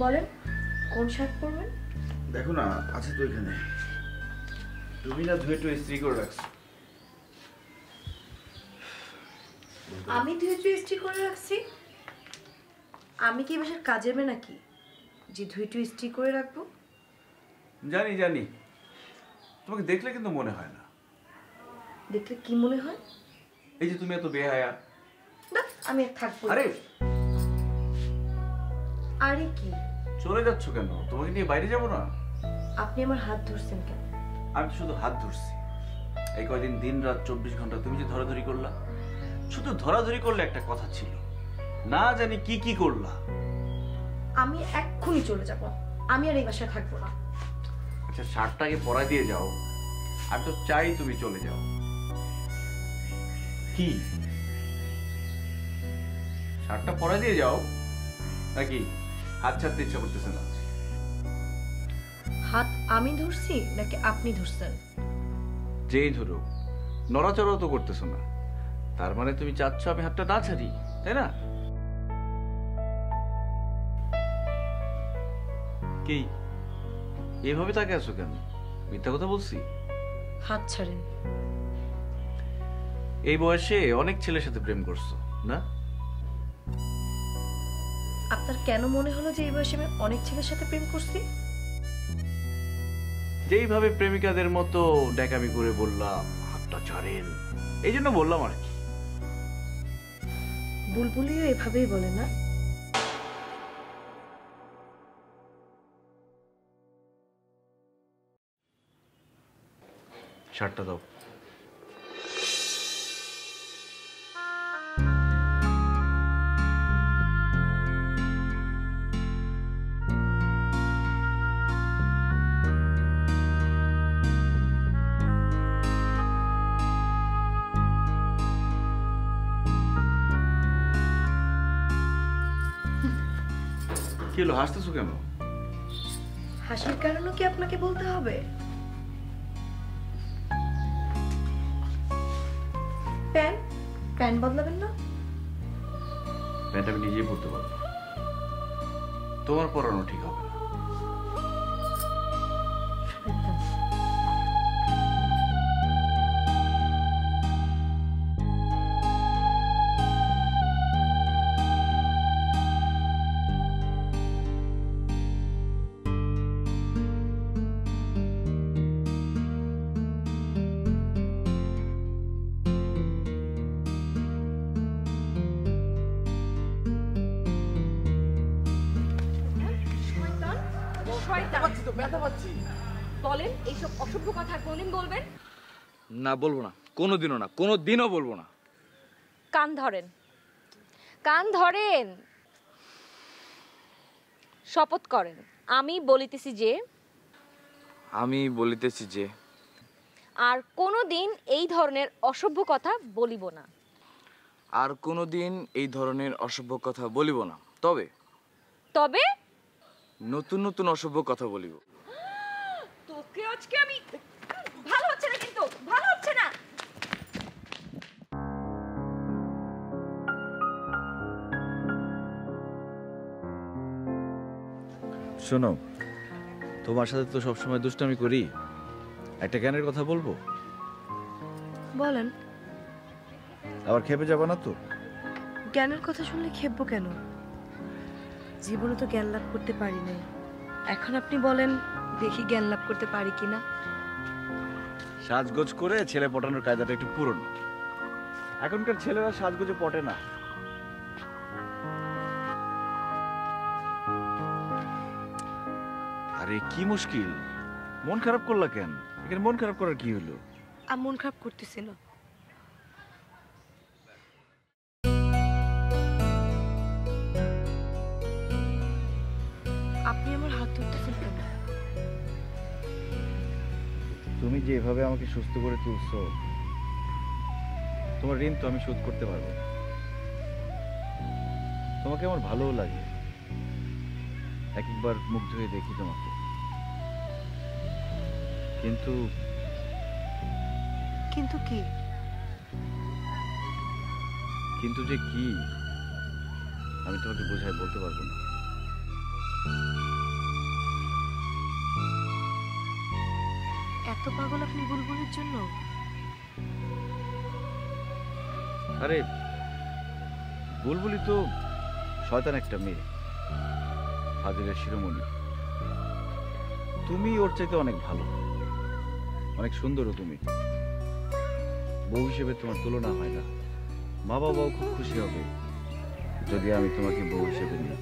বলেন কোন শার্ট পরবেন? দেখো না, আছে তো এখানে। তুমি না ধুয়ে টুয়ে ইস্ত্রি করে রাখছো। আমি ধুয়ে টুয়ে ইস্ত্রি করে রাখছি? আমি কি বাসার কাজের মেয়ে নাকি যে ধুয়ে টুয়ে ইস্ত্রি করে রাখবো? জানি জানি, তোমাকে দেখলে কিন্তু মনে হয় না। দেখলে কি মনে হয়? এই যে তুমি এত বেহায়া। আমি আর থাকবো। আরে আরে কি চলে যাচ্ছ কেন? তোমাকে নিয়ে বাইরে যাব না? আপনি আমার হাত ধরছেন কেন? আমি তো শুধু হাত ধরছি। এই কয়দিন দিন রাত 24 ঘন্টা তুমি যে ধরাধরি করলা, শুধু ধরাধরি করলে একটা কথা ছিল, না জানি কি কি করলা। আমি এক্ষুনি চলে যাব, আমি আর এই বাসায় থাকবো না। আচ্ছা শার্টটাকে পরাই দিয়ে যাও, আমি তো চাই তুমি চলে যাও। কি শার্টটা পরাই দিয়ে যাও নাকি হাত ছাড়তে ইচ্ছা করতেছে না? হাত আমি ধরছি নাকি আপনি ধরছেন? যেই ধরো, নড়াচড়াও তো করতেছো না, তার মানে তুমি চাচ্ছ আমি হাতটা না ছাড়ি, তাই না? কি এভাবে তাকে আছো কেন? মিথ্যা কথা বলছি? হাত ছাড়েন। এই বয়সে অনেক ছেলের সাথে প্রেম করছো না? আপনার কেন মনে হলো যে এই বয়সে আমি অনেক ছেলের সাথে প্রেম করছি? যেইভাবে প্রেমিকাদের মতো ডেকামি করে বললাম হাতটা ছাড়েন, এই জন্য বললাম আর কি। বুলবুলিও এভাবেই বলে না? শার্টটা দাও। কি হলো, হাসতেছো কেন? হাসির কারণও কি আপনাকে বলতে হবে? প্যান্ট বদলাবেন না? প্যান্ট আমি নিজেই পরতে পারবো, তোমার পরানো ঠিক হবে না। শয়তান। তো ব্যথা পাচ্ছি। বলেন এইসব অসভ্য কথা আর কোনদিন বলবেন? না বলবো না, কোনোদিনও না, কোনোদিনও বলবো না। কান ধরেন, কান ধরেন, শপথ করেন। আমি বলিতেছি যে আর কোনোদিন এই ধরনের অসভ্য কথা বলিব না। আর কোনোদিন এই ধরনের অসভ্য কথা বলিব না। তবে নতুন নতুন অসভ্য কথা বলিব। তোকে আজকে আমি ভালো হচ্ছে না, কিন্তু ভালো হচ্ছে না। শোনো, তোমার সাথে তো সবসময় দুষ্টামি করি, একটা জ্ঞানের কথা বলবো? বলেন। আবার খেপে যাবো না তো? জ্ঞানের কথা শুনলে খেপবো কেন? জীবনে তো জ্ঞান লাভ করতে পারি নাই, এখন আপনি বলেন দেখি জ্ঞান লাভ করতে পারি কিনা। সাজগোজ করে ছেলে পটানোর কায়দাটা একটু পুরনো, এখনকার ছেলেরা সাজগোজে পটে না। আরে কি মুশকিল, মন খারাপ করলা কেন? এখানে মন খারাপ করার কি হলো? আর মন খারাপ করতেছি না। আপনি আমার হাত ধরতেছেন কেন? তুমি যেভাবে আমাকে সুস্থ করে তুলছো, তোমার ঋণ তো আমি শোধ করতে পারবো। তোমাকে আমার ভালোও লাগে, একবার মুগ্ধ হয়ে দেখি তোমাকে। কিন্তু কিন্তু কি? কিন্তু যে কি আমি তোমাকে বোঝায় বলতে পারবো না। এত পাগল আপনি বুলবুলের জন্য? আরে বুলবুলি তো শয়তান একটা মেয়ে, হাজিরের শিরোমণি। তুমি ওর চাইতে অনেক ভালো, অনেক সুন্দরও। তুমি বউ হিসেবে তোমার তুলনা হয় না। মা বাবাও খুব খুশি হবে যদি আমি তোমাকে বউ হিসেবে নিই।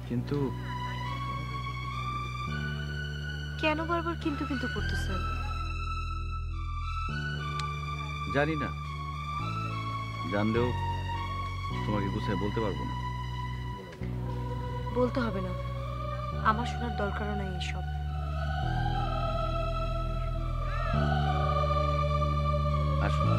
কিন্তু কেন বারবার কিন্তু কিন্তু করতেছেন? জানি না, জানলেও তোমাকে গুছায় বলতে পারবো না। বলতে হবে না, আমার শোনার দরকারও নাই এসব। আসুন।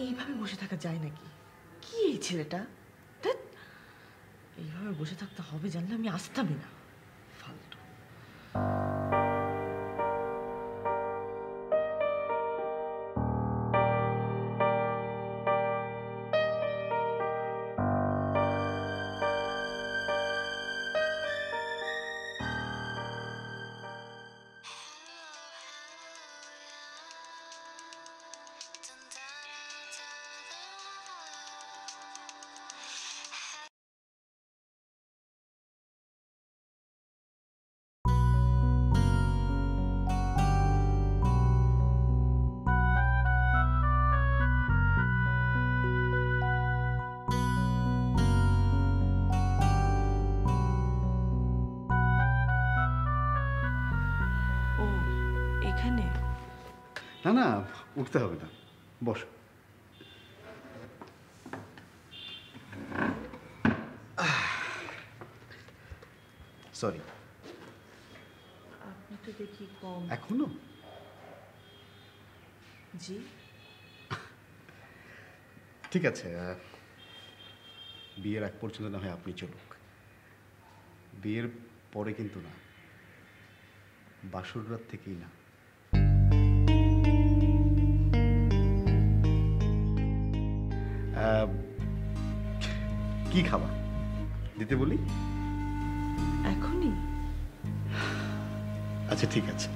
এইভাবে বসে থাকা যায় নাকি? কি এই ছেলেটা? ধ্যাৎ, এইভাবে বসে থাকতে হবে জানলে আমি আসতামই না। ফালতু। না না, উঠতে হবে না, বসো। সরি, আপনি তো দেখি কম। এখনো? জি। ঠিক আছে, বিয়ের আগ পর্যন্ত না হয় আপনি চলুক, বিয়ের পরে কিন্তু না, বাসর রাত থেকেই না। কি খাবার দিতে বলি? এখনই? আচ্ছা ঠিক আছে,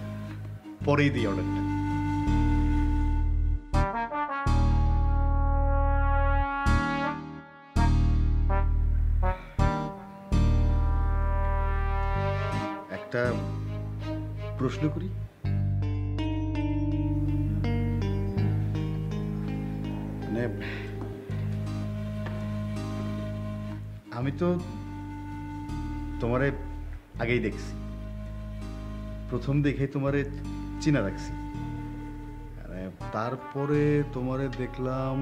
পরেই দিই অর্ডারটা। একটা প্রশ্ন করি, মানে আমি তো তোমারে আগেই দেখছি, প্রথম দেখে তোমারে চিনা রাখছি, তারপরে তোমারে দেখলাম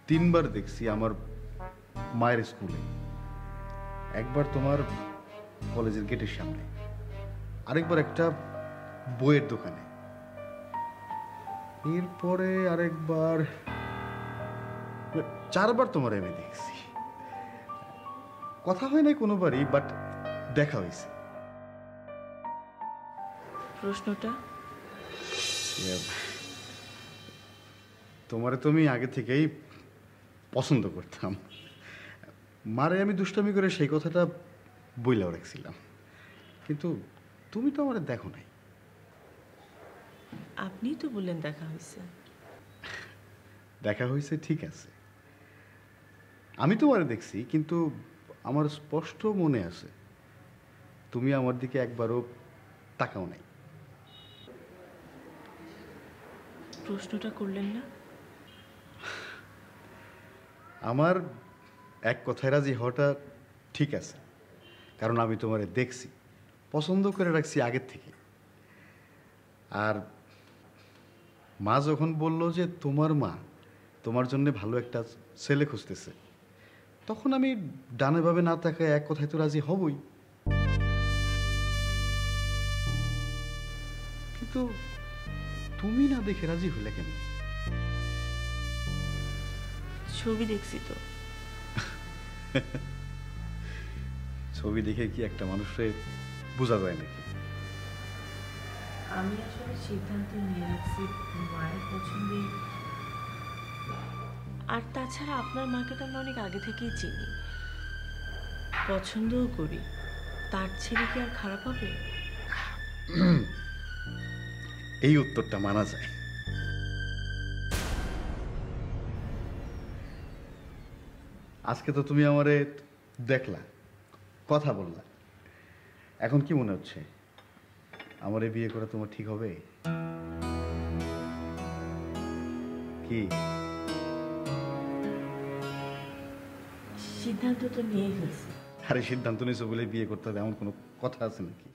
3 বার দেখছি আমার মায়ের স্কুলে, একবার তোমার কলেজের গেটের সামনে, আরেকবার একটা বইয়ের দোকানে, এরপরে আরেকবার, 4 বার তোমার আমি দেখছি। কথা হয় নাই কোনোবারই, বাট দেখা হয়েছে। প্রশ্নটা? তোমারে তো আমি আগে থেকেই পছন্দ করতাম, মারে আমি দুষ্টামি করে সেই কথাটা বইলাও রাখছিলাম, কিন্তু তুমি তো আমার দেখো নাই। আপনিই তো বললেন দেখা হয়েছে। দেখা হয়েছে ঠিক আছে, আমি তোমারে দেখছি, কিন্তু আমার স্পষ্ট মনে আছে তুমি আমার দিকে একবারও তাকাও নাই। প্রশ্নটা করলেন না? আমার এক কথায় রাজি হওয়াটা ঠিক আছে, কারণ আমি তোমারে দেখছি, পছন্দ করে রাখছি আগের থেকে। আর মা যখন বলল যে তোমার মা তোমার জন্য ভালো একটা ছেলে খুঁজতেছে, তখন আমি ডানে ভাবে না তাকায় এক কথায় তো রাজি হবই। কিন্তু তুমি না দেখে রাজি হলে কেন? ছবি দেখছি তো। ছবি দেখে কি একটা মানুষের বোঝা যায় নাকি? আমি আসলে সিদ্ধান্ত নিয়ে রাখছি মায়ের পছন্দে, আর তাছাড়া আপনার মাকে তো আমি অনেক আগে থেকেই চিনি, পছন্দও করি, তার ছেলে কি আর খারাপ হবে? এই উত্তরটা মানা যায়। আজকে তো তুমি আমারে দেখলা, কথা বললা, এখন কি মনে হচ্ছে আমারে বিয়ে করা তোমার ঠিক হবে কি? সিদ্ধান্ত তো নিয়ে ফেলছি। আরে সিদ্ধান্ত নিয়েছো বলে বিয়ে করতে হবে এমন কোনো কথা আছে নাকি?